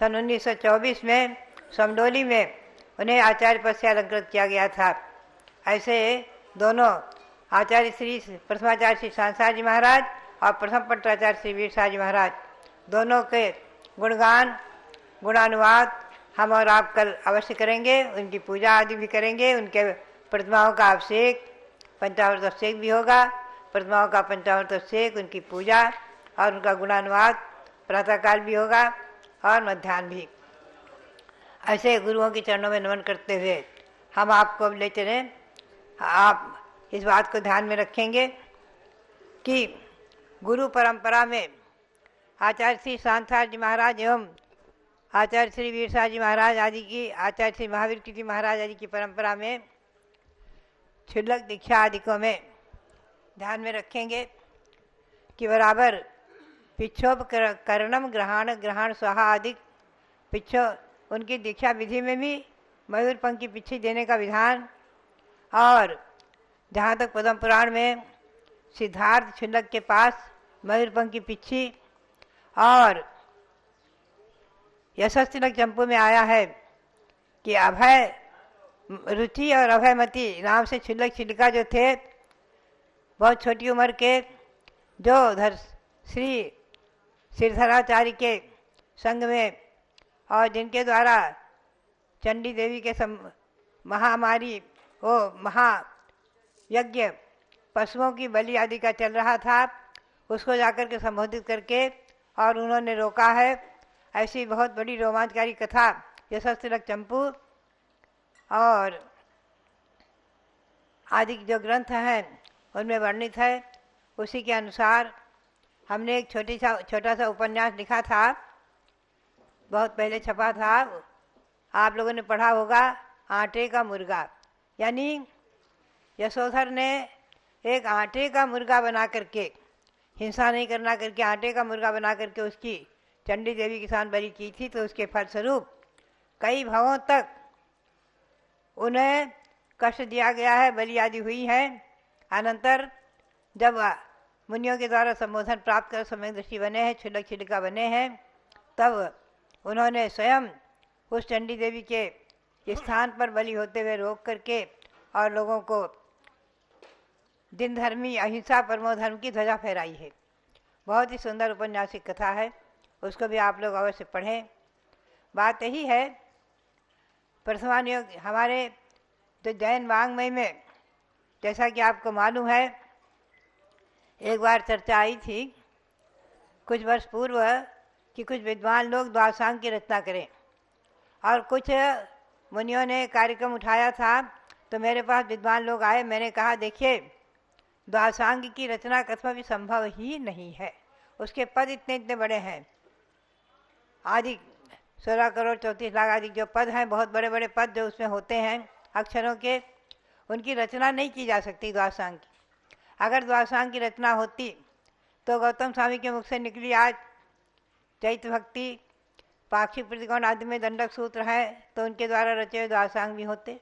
सन 1924 में समडोली में उन्हें आचार्य पद से अलंकृत किया गया था। ऐसे दोनों आचार्य श्री प्रथमाचार्य श्री शांतिसार जी महाराज और प्रथम पट्टाचार्य श्री वीरसार जी महाराज दोनों के गुणगान गुणानुवाद हम और आप कल अवश्य करेंगे। उनकी पूजा आदि भी करेंगे। उनके प्रतिमाओं का अभिषेक, पंचामृत अभिषेक भी होगा। प्रतिमाओं का पंचामृत अभिषेक, उनकी पूजा और उनका गुणानुवाद प्रातःकाल भी होगा और मध्याह्न भी। ऐसे गुरुओं के चरणों में नमन करते हुए हम आपको अब ले चलें। आप इस बात को ध्यान में रखेंगे कि गुरु परंपरा में आचार्य श्री शांतिसार जी महाराज एवं आचार्य श्री वीरसार जी महाराज आदि की, आचार्य श्री महावीर कीर्ति महाराज आदि की परंपरा में क्षुल्लक दीक्षा आदिकों में ध्यान में रखेंगे कि बराबर पिछोप करणम ग्रहण स्वाहा आदि पिछो उनकी दीक्षा विधि में भी मयूर पंख की पिच्छी देने का विधान, और जहाँ तक पद्म पुराण में सिद्धार्थ क्षुल्लक के पास मयूर पंख की पिच्छी, और यशस्तिलक चंपू में आया है कि अभय रुचि और अभयमती नाम से क्षुल्लक छिलिका जो थे, बहुत छोटी उम्र के, जो श्री श्रीधराचार्य के संग में और जिनके द्वारा चंडी देवी के महामारी वो महायज्ञ पशुओं की बलि आदि का चल रहा था, उसको जाकर के संबोधित करके और उन्होंने रोका है। ऐसी बहुत बड़ी रोमांचकारी कथा यशस्तिलक चंपू और आदि जो ग्रंथ हैं उनमें वर्णित है। उसी के अनुसार हमने एक छोटा सा उपन्यास लिखा था, बहुत पहले छपा था, आप लोगों ने पढ़ा होगा, आटे का मुर्गा। यानी यशोधर ने एक आटे का मुर्गा बना करके, हिंसा नहीं करना करके आटे का मुर्गा बना करके उसकी चंडी देवी की सान बलि की थी। तो उसके फलस्वरूप कई भवों तक उन्हें कष्ट दिया गया है, बलि आदि हुई है। अनंतर जब मुनियों के द्वारा संबोधन प्राप्त कर सम्यक दृष्टि बने हैं, क्षुल्लक छिलिका बने हैं, तब उन्होंने स्वयं उस चंडी देवी के स्थान पर बलि होते हुए रोक करके और लोगों को दिन धर्मी अहिंसा परमो धर्म की ध्वजा फहराई है। बहुत ही सुंदर उपन्यासिक कथा है, उसको भी आप लोग अवश्य पढ़ें। बात यही है, प्रथमानुयोग हमारे जो जैन वाङ्मय में, जैसा कि आपको मालूम है, एक बार चर्चा आई थी कुछ वर्ष पूर्व कि कुछ विद्वान लोग द्वादशांग की रचना करें, और कुछ मुनियों ने कार्यक्रम उठाया था। तो मेरे पास विद्वान लोग आए, मैंने कहा देखिए द्वादशांग की रचना कथम भी संभव ही नहीं है, उसके पद इतने इतने बड़े हैं, आदि 16 करोड़ 34 लाख आदि जो पद हैं, बहुत बड़े बड़े पद जो उसमें होते हैं अक्षरों के, उनकी रचना नहीं की जा सकती द्वादशांग की। अगर द्वादशांग की रचना होती तो गौतम स्वामी के मुख से निकली आज चैत्य भक्ति, पाक्षिक प्रतिकोण आदि में दंडक सूत्र है, तो उनके द्वारा रचे हुए द्वादशांग भी होते।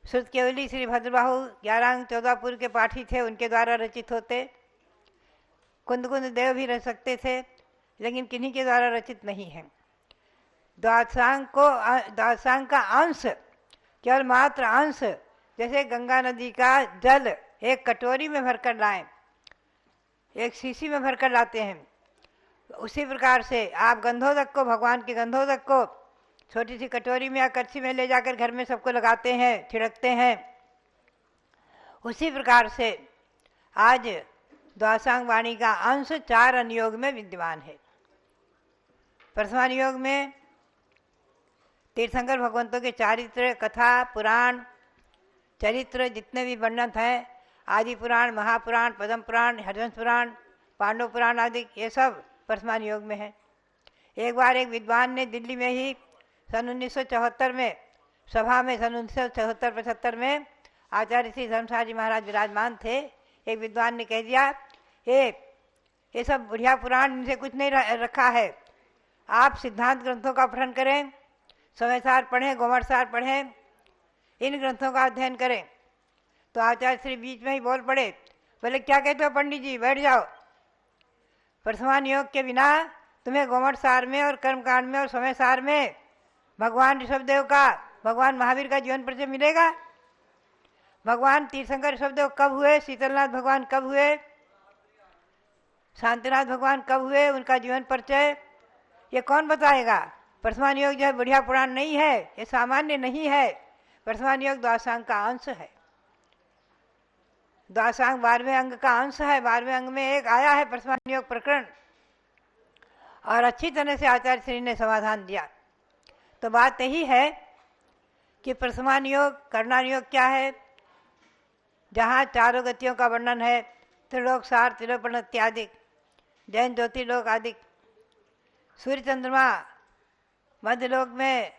श्रुत केवली श्री भद्रबाहु 11 अंग 14 पूर्व के पाठी थे, उनके द्वारा रचित होते। कुंद देव भी रच सकते थे, लेकिन किन्हीं के द्वारा रचित नहीं है। द्वादशांग का अंश, केवल मात्र अंश, जैसे गंगा नदी का जल एक कटोरी में भरकर लाएं, एक शीशी में भरकर लाते हैं, उसी प्रकार से आप गंधोदक को, भगवान के गंधोदक को छोटी सी कटोरी में या कच्ची में ले जाकर घर में सबको लगाते हैं, छिड़कते हैं। उसी प्रकार से आज द्वादशांग वाणी का अंश 4 अनुयोग में विद्यमान है। प्रथमानुयोग में तीर्थंकर भगवंतों के चारित्र, कथा, पुराण, चरित्र जितने भी वर्णन हैं, आदि पुराण, महापुराण, पद्म पुराण, हरिवंश पुराण, पांडव पुराण आदि, ये सब प्रथमानुयोग में है। एक बार एक विद्वान ने दिल्ली में ही सन 1974 में सभा में, सन 1974-75 में आचार्य श्री धर्मशास्त्री महाराज विराजमान थे, एक विद्वान ने कह दिया, ये सब बुढ़िया पुराण, इनसे कुछ नहीं रखा है, आप सिद्धांत ग्रंथों का पठन करें, समयसार पढ़ें, गोमरसार पढ़ें, इन ग्रंथों का अध्ययन करें। तो आचार्य श्री बीच में ही बोल पड़े, बोले क्या कहते हो पंडित जी, बैठ जाओ, प्रथमानुयोग के बिना तुम्हें गोमरसार में और कर्मकांड में और समयसार में भगवान ऋषभदेव का, भगवान महावीर का जीवन परिचय मिलेगा? भगवान तीर्थंकर ऋषभदेव कब हुए, शीतलनाथ भगवान कब हुए, शांतिनाथ भगवान कब हुए, उनका जीवन परिचय ये कौन बताएगा? प्रथमानुयोग जो है बुढ़िया पुराण नहीं है, ये सामान्य नहीं है। प्रथमानुयोग द्वादशांग का अंश है। द्वादशांग 12वें अंग का अंश है। 12वें अंग में एक आया है प्रथमानुयोग प्रकरण, और अच्छी तरह से आचार्य श्री ने समाधान दिया। तो बात यही है कि प्रथमानुयोग, कर्णानुयोग क्या है, जहाँ चारों गतियों का वर्णन है, त्रिलोक सार, त्रिलोकर्ण इत्यादि, जैन ज्योतिर्लोक आदि, सूर्य चंद्रमा, मध्यलोक में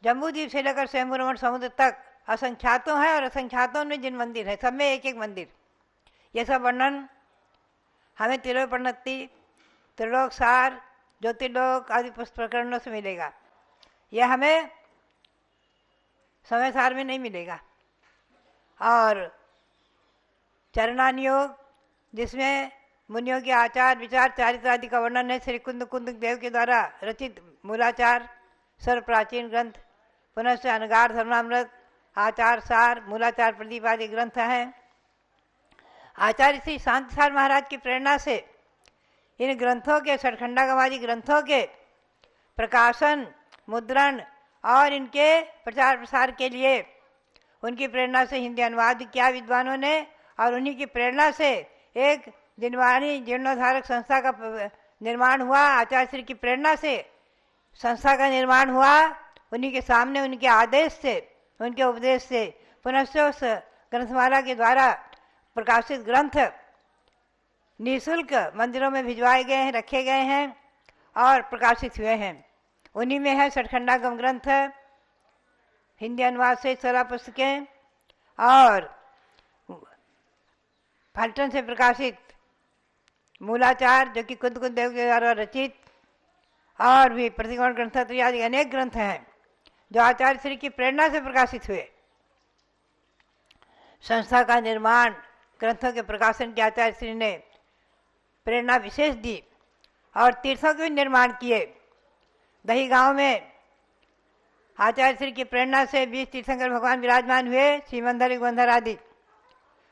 जम्बूद्वीप से लेकर स्वयंभू रमण समुद्र तक असंख्यातों हैं और असंख्यातों में जिन मंदिर है सब में एक एक मंदिर। ये सब वर्णन हमें तिलोपन्नति, त्रिलोक सार, ज्योतिर्लोक आदि प्रकरणों से मिलेगा। यह हमें समय सार में नहीं मिलेगा। और चरणानुयोग जिसमें मुनियों के आचार विचार चारित्र आदि का वर्णन है, श्री कुंद देव के द्वारा रचित मूलाचार सर्व प्राचीन ग्रंथ, पुनः अनगार धर्मामृत, आचार सार, मूलाचार प्रदीप आदि ग्रंथ हैं। आचार्य श्री शांतिसार महाराज की प्रेरणा से इन ग्रंथों के षटखंडागमादि ग्रंथों के प्रकाशन, मुद्रण और इनके प्रचार प्रसार के लिए उनकी प्रेरणा से हिंदी अनुवाद किया विद्वानों ने, और उन्हीं की प्रेरणा से एक जिनवाणी जीर्णोद्धारक संस्था का निर्माण हुआ। आचार्य श्री की प्रेरणा से संस्था का निर्माण हुआ, उन्हीं के सामने उनके आदेश से, उनके उपदेश से पुनश्च उस ग्रंथमाला के द्वारा प्रकाशित ग्रंथ निःशुल्क मंदिरों में भिजवाए गए हैं, रखे गए हैं और प्रकाशित हुए हैं। उन्हीं में है षटखंडागम ग्रंथ, हिंदी अनुवाद से 16 पुस्तकें, और फलटन से प्रकाशित मूलाचार जो कि कुंद देव के द्वारा रचित, और भी प्रतिगमन ग्रंथ आदि अनेक ग्रंथ हैं जो आचार्य श्री की प्रेरणा से प्रकाशित हुए। संस्था का निर्माण, ग्रंथों के प्रकाशन की आचार्य श्री ने प्रेरणा विशेष दी और तीर्थों के भी निर्माण किए। दही गांव में आचार्य श्री की प्रेरणा से 20 तीर्थंकर भगवान विराजमान हुए, श्रीमंदर युगंधर आदि।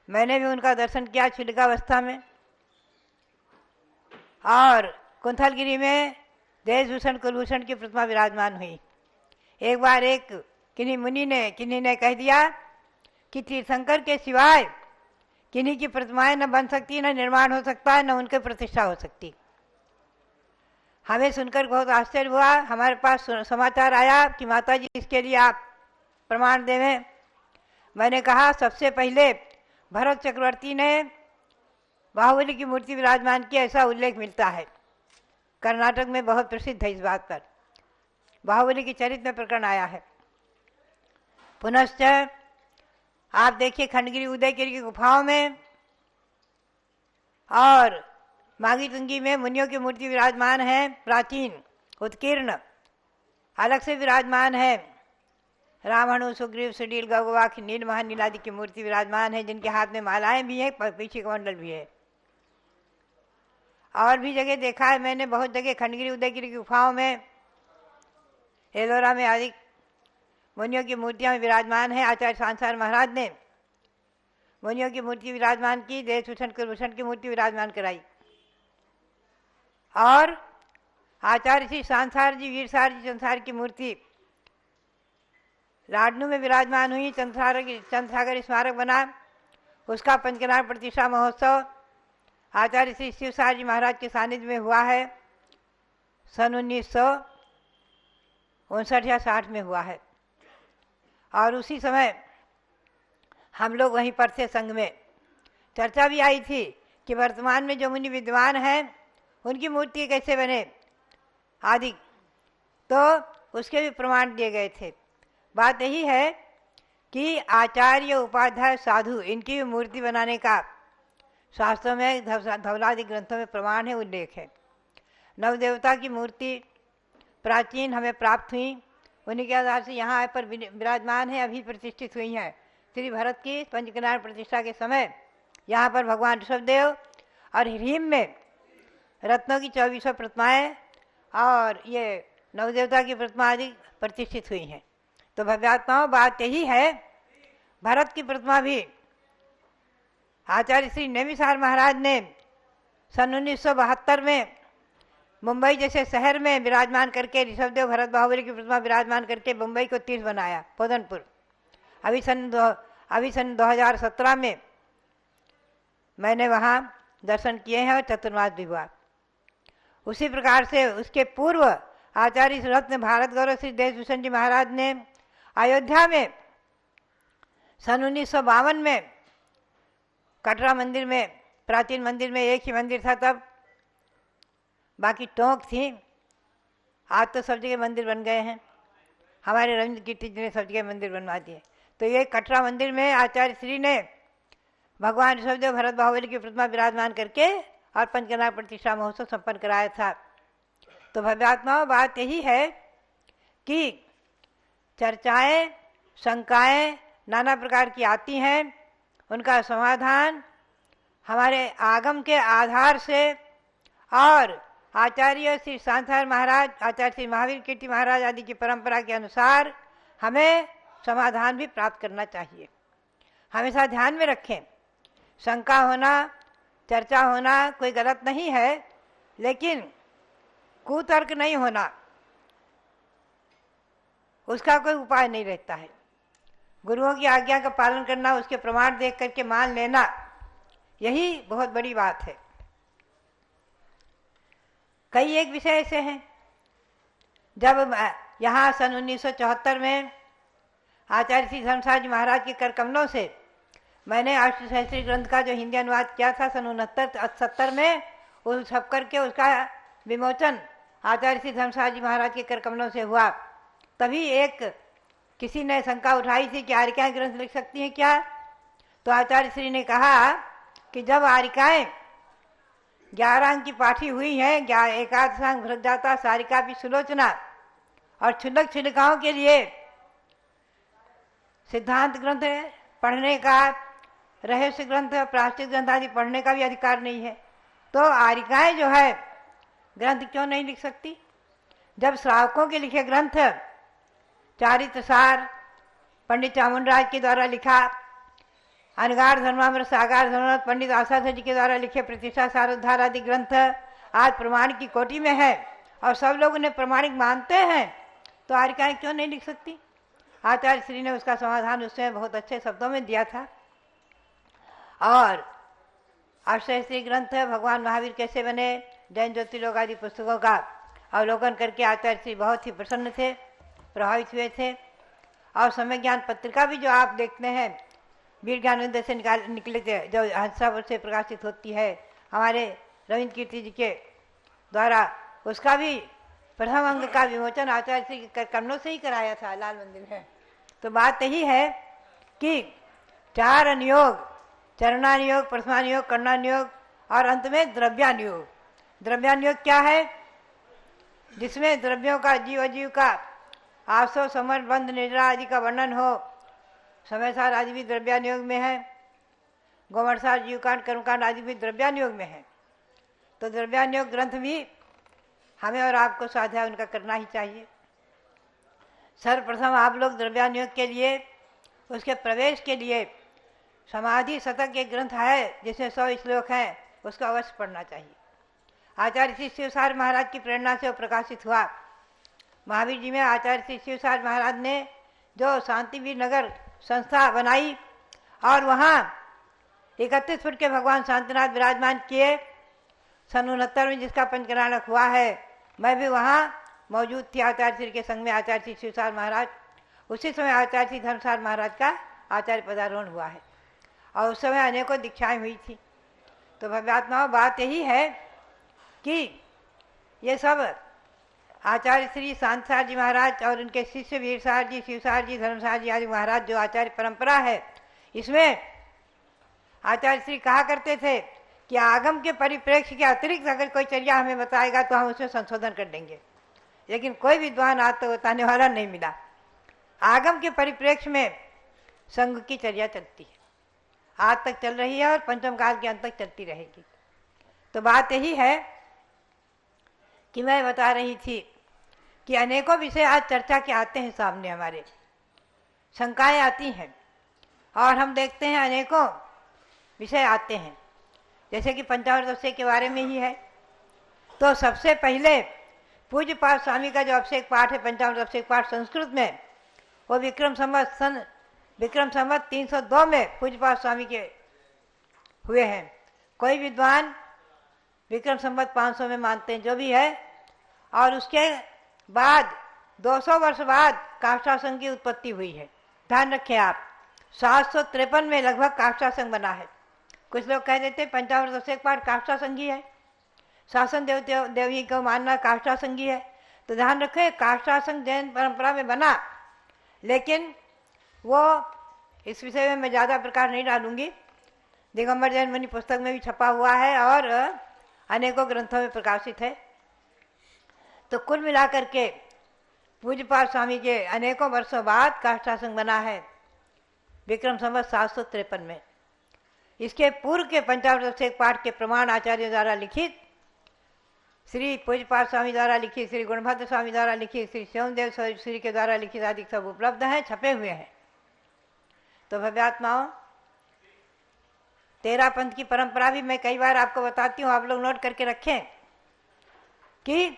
मैंने भी उनका दर्शन किया छिड़कावस्था में। और कुंथलगिरी में देशभूषण कुलभूषण की प्रतिमा विराजमान हुई। एक बार एक किन्हीं ने कह दिया कि तीर्थंकर के सिवाय किन्हीं की प्रतिमाएं न बन सकती, न निर्माण हो सकता, न उनकी प्रतिष्ठा हो सकती। हमें सुनकर बहुत आश्चर्य हुआ। हमारे पास समाचार आया कि माता जी इसके लिए आप प्रमाण देवें। मैंने कहा सबसे पहले भरत चक्रवर्ती ने बाहुबली की मूर्ति विराजमान की, ऐसा उल्लेख मिलता है। कर्नाटक में बहुत प्रसिद्ध है इस बात पर, बाहुबली की चरित्र में प्रकरण आया है। पुनश्च आप देखिए खंडगिरी उदयगिरी की गुफाओं में और माघी तुंगी में मुनियों की मूर्ति विराजमान है, प्राचीन उत्कीर्ण अलग से विराजमान है। रावण, सुग्रीव, सुनील, गौगवाक्ष, नीलमहन, नीलादि की मूर्ति विराजमान है, जिनके हाथ में मालाएं भी है, पीछे कमंडल भी है। और भी जगह देखा है मैंने, बहुत जगह खंडगिरी उदयगिरी की गुफाओं में, एलोरा में आदि मुनियों की मूर्तियां विराजमान है। आचार्य शांतिसार महाराज ने मुनियों की मूर्ति विराजमान की, देशभूषण कुलभूषण की मूर्ति विराजमान कराई। और आचार्य श्री शांतिसार जी, वीरसार जी चंद्रसागर की मूर्ति लाडनू में विराजमान हुई। चंद्रसागर स्मारक बना, उसका पंचकनार प्रतिष्ठा महोत्सव आचार्य श्री शिवसार जी महाराज के सानिध्य में हुआ है। सन 1959 या 60 में हुआ है। और उसी समय हम लोग वहीं पर थे संघ में। चर्चा भी आई थी कि वर्तमान में जो मुनि विद्वान हैं उनकी मूर्ति कैसे बने आदि, तो उसके भी प्रमाण दिए गए थे। बात यही है कि आचार्य, उपाध्याय, साधु, इनकी भी मूर्ति बनाने का शास्त्रों में धवलादि ग्रंथों में प्रमाण है, उल्लेख है। नवदेवता की मूर्ति प्राचीन हमें प्राप्त हुई, उन्हीं के आधार से यहाँ पर विराजमान है, अभी प्रतिष्ठित हुई हैं। श्री भरत की पंचकनार प्रतिष्ठा के समय यहाँ पर भगवान ऋषभदेव और हिरीम में रत्नों की 2400 प्रतिमाएँ और ये नवदेवता की प्रतिमा आदि प्रतिष्ठित हुई हैं। तो भव्यात्माओं, बात यही है, भरत की प्रतिमा भी आचार्य श्री नेमिसार महाराज ने सन 1972 में मुंबई जैसे शहर में विराजमान करके ऋषभदेव भरत बाहुबली की प्रतिमा विराजमान करके मुंबई को तीर्थ बनाया, पोदनपुर। अभी सन 2017 में मैंने वहाँ दर्शन किए हैं और चतुर्मास भी हुआ। उसी प्रकार से उसके पूर्व आचार्य रत्न भारत गौरव श्री देशभूषण जी महाराज ने अयोध्या में सन 1952 में कटरा मंदिर में, प्राचीन मंदिर में एक ही मंदिर था तब, बाकी टोंक थी। आज तो सब जगह मंदिर बन गए हैं। हमारे रविंद्र कीर्ति जी ने सब जगह मंदिर बनवा दिए। तो ये कटरा मंदिर में आचार्य श्री ने भगवान ऋषभदेव भरत बाहुबली की प्रतिमा विराजमान करके और पंचकन्या प्रतिष्ठा महोत्सव संपन्न कराया था। तो भव्यात्माओं, बात यही है कि चर्चाएं, शंकाएं नाना प्रकार की आती हैं, उनका समाधान हमारे आगम के आधार से और आचार्य श्री शांतार महाराज, आचार्य श्री महावीर कीर्ति महाराज आदि की परंपरा के अनुसार हमें समाधान भी प्राप्त करना चाहिए। हमेशा ध्यान में रखें, शंका होना, चर्चा होना कोई गलत नहीं है, लेकिन कुतर्क नहीं होना, उसका कोई उपाय नहीं रहता है। गुरुओं की आज्ञा का पालन करना, उसके प्रमाण देख करके मान लेना, यही बहुत बड़ी बात है। कई एक विषय ऐसे हैं, जब यहाँ सन 1974 में आचार्य श्री धर्मसार जी महाराज के कर कमलों से मैंने अष्टसहस्त्री ग्रंथ का जो हिंदी अनुवाद किया था सन 69-70 में, उस सब करके उसका विमोचन आचार्य श्री धर्मसार जी महाराज के कर कमलों से हुआ। तभी एक किसी ने शंका उठाई थी कि आरिकाएं ग्रंथ लिख सकती हैं क्या? तो आचार्य श्री ने कहा कि जब आरिकाएं 11 अंक की पाठी हुई हैं, एकादशांग भृगजाता सारिका भी सुलोचना, और क्षुल्लक छिलिकाओं के लिए सिद्धांत ग्रंथ पढ़ने का, रहस्य ग्रंथ, प्राश्चित ग्रंथ आदि पढ़ने का भी अधिकार नहीं है, तो आरिकाएं जो है ग्रंथ क्यों नहीं लिख सकती? जब श्रावकों के लिखे ग्रंथ चारित्र सार पंडित चामुंडराज के द्वारा लिखा, अनगार धर्मामृत, सागार धर्मामृत पंडित आशा जी के द्वारा लिखे प्रतिष्ठा सारोद्धार आदि ग्रंथ आज प्रमाण की कोटि में है और सब लोग उन्हें प्रमाणिक मानते हैं, तो आरिकाएं क्यों नहीं लिख सकती? आचार्य श्री ने उसका समाधान उसमें बहुत अच्छे शब्दों में दिया था। और अष्टसहस्त्री ग्रंथ भगवान महावीर कैसे बने, जैन ज्योतिर्लोक आदि पुस्तकों का अवलोकन करके आचार्य श्री बहुत ही प्रसन्न थे, प्रभावित हुए थे। और समय ज्ञान पत्रिका भी जो आप देखते हैं, वीर ज्ञानंद से निकले थे, जो हंसापुर से प्रकाशित होती है हमारे रविंद्र कीर्ति जी के द्वारा, उसका भी प्रथम अंग का विमोचन आचार्य श्री के कमलों से ही कराया था लाल मंदिर में। तो बात यही है कि 4 अनुयोग, चरणानुयोग, प्रथमानुयोग, कर्णानुयोग और अंत में द्रव्यानुयोग। द्रव्यानुयोग क्या है? जिसमें द्रव्यों का, जीव अजीव का, आसो, समर, बंध, निद्रा आदि का वर्णन हो। समय सार आदि भी द्रव्यानुयोग में है, गोमरसार, जीवकांड, कर्मकांड आदि भी द्रव्यानुयोग में है। तो द्रव्यानुयोग ग्रंथ भी हमें और आपको स्वाध्याय उनका करना ही चाहिए। सर्वप्रथम आप लोग द्रव्यानुयोग के लिए, उसके प्रवेश के लिए समाधि शतक एक ग्रंथ है जिसमें 100 श्लोक हैं, उसको अवश्य पढ़ना चाहिए। आचार्य श्री शिवसार महाराज की प्रेरणा से वो प्रकाशित हुआ। महावीर जी में आचार्य श्री शिवसार महाराज ने जो शांतिवीर नगर संस्था बनाई और वहाँ 31 फुट के भगवान शांतिनाथ विराजमान किए। सन 69 में जिसका पंचकनानक हुआ है, मैं भी वहाँ मौजूद थी आचार्य श्री के संग में, आचार्य श्री शिवसार महाराज। उसी समय आचार्य श्री धर्मसार महाराज का आचार्य पदारोहण हुआ है और उस समय अनेकों दीक्षाएं हुई थी। तो भव्यात्माओं, बात यही है कि ये सब आचार्य श्री शांतसार जी महाराज और उनके शिष्य वीरसार जी, शिवसार जी, धर्मसार जी आदि महाराज जो आचार्य परंपरा है, इसमें आचार्य श्री कहा करते थे कि आगम के परिप्रेक्ष्य के अतिरिक्त अगर कोई चर्या हमें बताएगा तो हम उसमें संशोधन कर देंगे। लेकिन कोई विद्वान आज तक बताने वाला नहीं मिला। आगम के परिप्रेक्ष्य में संघ की चर्या चलती है, आज तक चल रही है और पंचम काल के अंत तक चलती रहेगी। तो बात यही है कि मैं बता रही थी कि अनेकों विषय आज चर्चा के आते हैं सामने, हमारे शंकाएं आती हैं और हम देखते हैं अनेकों विषय आते हैं। जैसे कि पंचामृत अभिषेक के बारे में ही है, तो सबसे पहले पूज्य पाठ स्वामी का जो अभिषेक पाठ है, पंचामृत अभिषेक पाठ संस्कृत में, वो विक्रम संवत 302 में पूज्य पाठ स्वामी के हुए हैं। कोई विद्वान विक्रम संवत 500 में मानते हैं, जो भी है। और उसके बाद 200 वर्ष बाद काष्ठासन की उत्पत्ति हुई है। ध्यान रखें आप, 753 में लगभग काष्ठासन बना है। कुछ लोग कह देते पंचामृत अभिषेक पाठ काष्ठासंगी है, शासन देवी को मानना काष्ठासंगी है। तो ध्यान रखें, काष्ठासन जैन परंपरा में बना, लेकिन वो इस विषय में मैं ज़्यादा प्रकाश नहीं डालूंगी। दिगंबर जैन मुनि पुस्तक में भी छपा हुआ है और अनेकों ग्रंथों में प्रकाशित है। तो कुल मिलाकर के पूज्यपाद स्वामी के अनेकों वर्षों बाद काष्ठासंग बना है विक्रम संवत 753 में। इसके पूर्व के पंचामृत पाठ के प्रमाण आचार्य द्वारा लिखित, श्री पूज्यपाद स्वामी द्वारा लिखित, श्री गुणभद्र स्वामी द्वारा लिखित, श्री शिवदेव श्री के द्वारा लिखित आदि सब उपलब्ध हैं, छपे हुए हैं। तो भव्यात्माओं, 13 पंथ की परंपरा भी मैं कई बार आपको बताती हूँ, आप लोग नोट करके रखें कि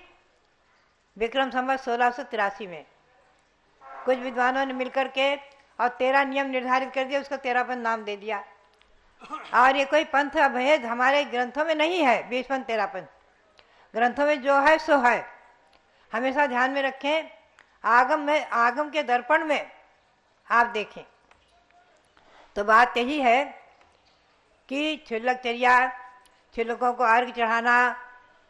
विक्रम संवत 1683 में कुछ विद्वानों ने मिलकर के और 13 नियम निर्धारित कर दिया, उसको 13 पंथ नाम दे दिया। और ये कोई पंथ अभेद हमारे ग्रंथों में नहीं है। 20 पंथ 13 पंथ ग्रंथों में जो है सो है। हमेशा ध्यान में रखें, आगम के दर्पण में आप देखें तो बात यही है कि क्षुल्लकचर्या, क्षुल्लकों को अर्घ्य चढ़ाना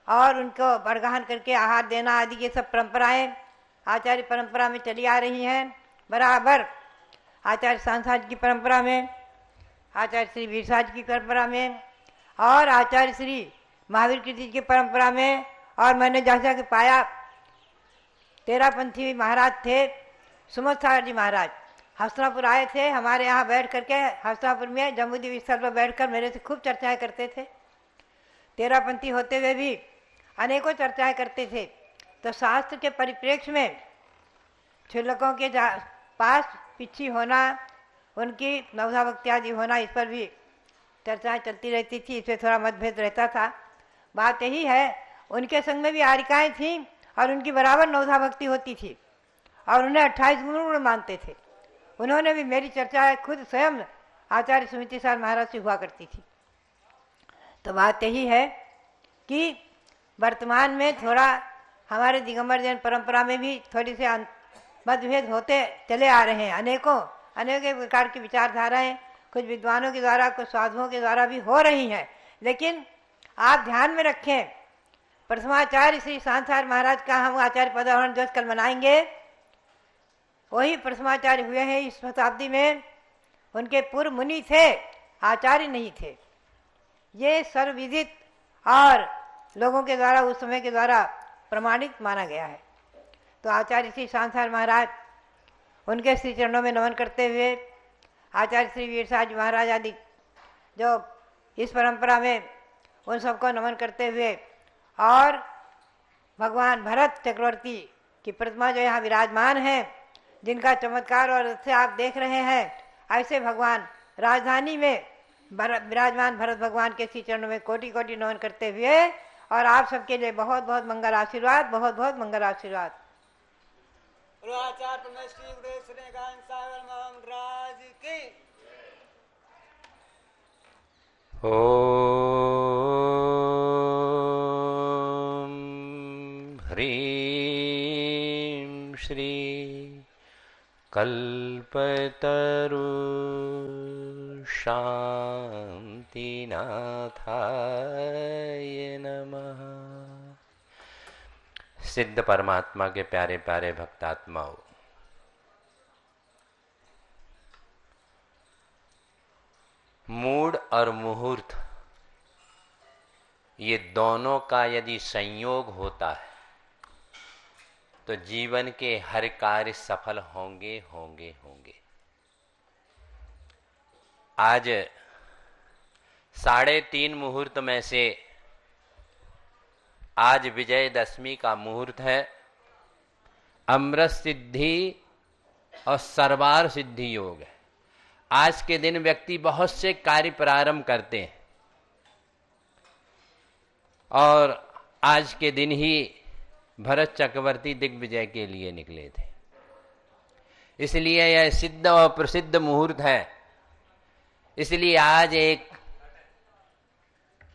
और उनको बरगहन करके आहार देना आदि ये सब परंपराएं आचार्य परंपरा में चली आ रही हैं। बराबर आचार्य सांसाज की परंपरा में, आचार्य श्री वीरसाज की परंपरा में और आचार्य श्री महावीर कीर्ति की परंपरा में। और मैंने जैसा कि पाया 13 पंथी महाराज थे, सुमत सागर जी महाराज हस्तिनापुर आए थे, हमारे यहाँ बैठ करके हस्तिनापुर में जम्बूद्वीप स्थल पर बैठकर मेरे से खूब चर्चाएं करते थे। 13 पंथी होते हुए भी अनेकों चर्चाएं करते थे। तो शास्त्र के परिप्रेक्ष्य में क्षुल्लकों के पास पिछी होना, उनकी नवधा भक्ति आदि होना, इस पर भी चर्चाएं चलती रहती थी, इसमें थोड़ा मतभेद रहता था। बात यही है, उनके संग में भी आरिकाएँ थीं और उनकी बराबर नवधा भक्ति होती थी और उन्हें 28 गुण मानते थे। उन्होंने भी मेरी चर्चा खुद स्वयं आचार्य सुमिति सार महाराज से हुआ करती थी। तो बात यही है कि वर्तमान में थोड़ा हमारे दिगंबर जैन परंपरा में भी थोड़ी से मतभेद होते चले आ रहे हैं। अनेकों प्रकार की विचारधाराएं कुछ विद्वानों के द्वारा, कुछ साधुओं के द्वारा भी हो रही हैं। लेकिन आप ध्यान में रखें, प्रथमाचार्य श्री सांसार महाराज का हम आचार्य पदारोहण दिवस कल मनाएंगे, वही प्रथमाचार्य हुए हैं इस शताब्दी में। उनके पूर्व मुनि थे, आचार्य नहीं थे। ये सर्वविदित और लोगों के द्वारा उस समय के द्वारा प्रमाणित माना गया है। तो आचार्य श्री सांसार महाराज, उनके श्री चरणों में नमन करते हुए आचार्य श्री वीरसाज महाराज आदि जो इस परंपरा में, उन सबको नमन करते हुए और भगवान भरत चक्रवर्ती की प्रतिमा जो यहाँ विराजमान है, जिनका चमत्कार और से आप देख रहे हैं, ऐसे भगवान राजधानी में विराजमान भरत भगवान के श्री चरणों में कोटि कोटि नमन करते हुए और आप सबके लिए बहुत बहुत मंगल आशीर्वाद, बहुत बहुत मंगल आशीर्वाद। ओम ह्रीं श्री कल्पतरु शांतिनाथाय नमः। सिद्ध परमात्मा के प्यारे प्यारे भक्तात्माओं, मूड और मुहूर्त, ये दोनों का यदि संयोग होता है तो जीवन के हर कार्य सफल होंगे होंगे होंगे। आज 3:30 मुहूर्त में से आज विजयदशमी का मुहूर्त है। अमृत सिद्धि और सर्वार सिद्धि योग है। आज के दिन व्यक्ति बहुत से कार्य प्रारंभ करते हैं और आज के दिन ही भरत चक्रवर्ती दिग्विजय के लिए निकले थे। इसलिए यह सिद्ध और प्रसिद्ध मुहूर्त है। इसलिए आज एक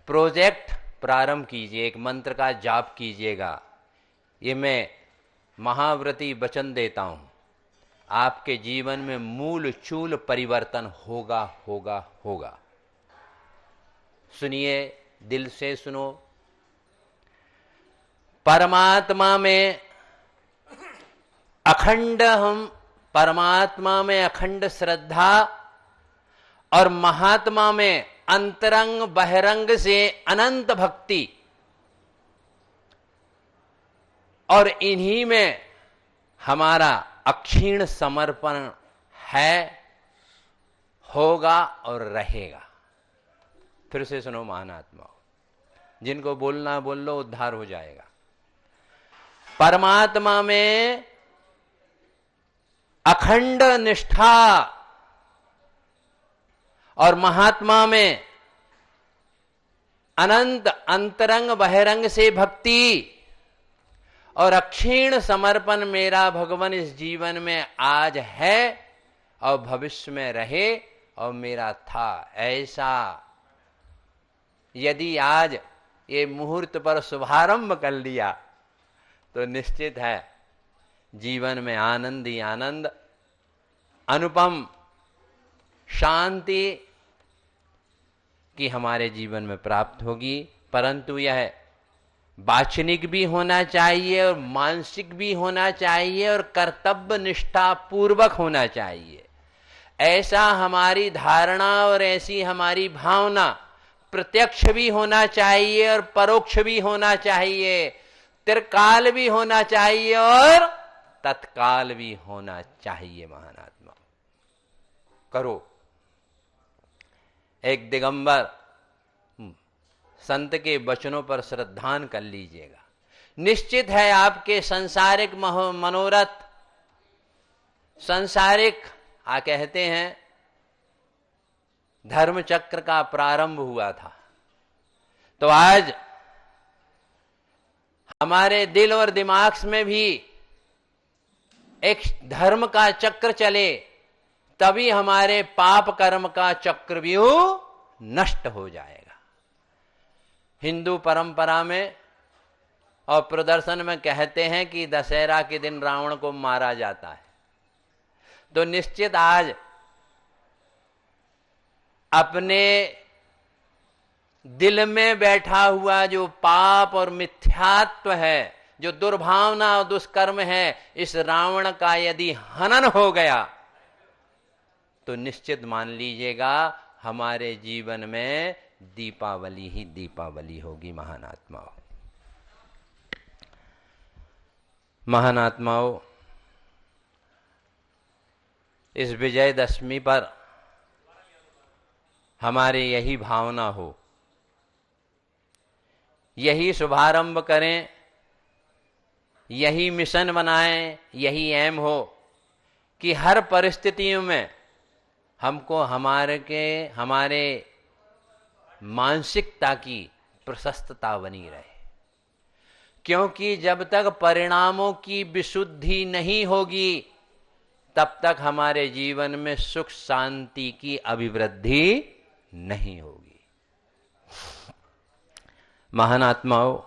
प्रोजेक्ट प्रारंभ कीजिए, एक मंत्र का जाप कीजिएगा। ये मैं महाव्रती वचन देता हूं, आपके जीवन में मूल चूल परिवर्तन होगा होगा होगा। सुनिए, दिल से सुनो। परमात्मा में अखंड, हम परमात्मा में अखंड श्रद्धा और महात्मा में अंतरंग बहिरंग से अनंत भक्ति, और इन्हीं में हमारा अक्षीण समर्पण है, होगा और रहेगा। फिर से सुनो महानात्मा, जिनको बोलना बोल लो, उद्धार हो जाएगा। परमात्मा में अखंड निष्ठा और महात्मा में अनंत अंतरंग बहिरंग से भक्ति और अक्षीण समर्पण मेरा भगवान इस जीवन में आज है और भविष्य में रहे और मेरा था। ऐसा यदि आज ये मुहूर्त पर शुभारंभ कर लिया तो निश्चित है जीवन में आनंद ही आनंद, अनुपम शांति की हमारे जीवन में प्राप्त होगी। परंतु यह वाचनिक भी होना चाहिए और मानसिक भी होना चाहिए और कर्तव्य निष्ठा पूर्वक होना चाहिए। ऐसा हमारी धारणा और ऐसी हमारी भावना प्रत्यक्ष भी होना चाहिए और परोक्ष भी होना चाहिए, त्रिकाल भी होना चाहिए और तत्काल भी होना चाहिए। महानात्मा करो। एक दिगंबर संत के वचनों पर श्रद्धान कर लीजिएगा। निश्चित है आपके संसारिक मनोरथ, सांसारिक कहते हैं धर्म चक्र का प्रारंभ हुआ था, तो आज हमारे दिल और दिमाग में भी एक धर्म का चक्र चले, तभी हमारे पाप कर्म का चक्रव्यूह नष्ट हो जाएगा। हिंदू परंपरा में और प्रदर्शन में कहते हैं कि दशहरा के दिन रावण को मारा जाता है, तो निश्चित आज अपने दिल में बैठा हुआ जो पाप और मिथ्यात्व है, जो दुर्भावना और दुष्कर्म है, इस रावण का यदि हनन हो गया तो निश्चित मान लीजिएगा हमारे जीवन में दीपावली ही दीपावली होगी। महानात्माओं, महानात्माओं, इस विजयदशमी पर हमारे यही भावना हो, यही शुभारंभ करें, यही मिशन बनाएं, यही एम हो कि हर परिस्थितियों में हमको हमारे मानसिकता की प्रशस्तता बनी रहे। क्योंकि जब तक परिणामों की विशुद्धि नहीं होगी तब तक हमारे जीवन में सुख शांति की अभिवृद्धि नहीं होगी। महानात्माओं,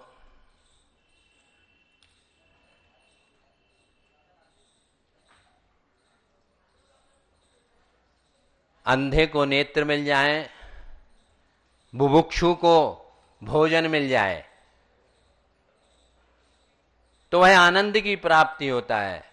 अंधे को नेत्र मिल जाए, बुभुक्षु को भोजन मिल जाए तो वह आनंद की प्राप्ति होता है।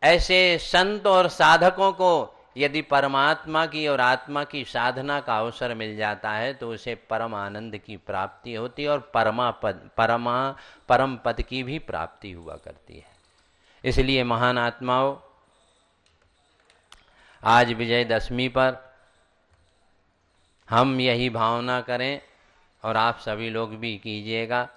ऐसे संत और साधकों को यदि परमात्मा की और आत्मा की साधना का अवसर मिल जाता है तो उसे परम आनंद की प्राप्ति होती है और परम पद की भी प्राप्ति हुआ करती है। इसलिए महान आत्माओं, आज विजयदशमी पर हम यही भावना करें और आप सभी लोग भी कीजिएगा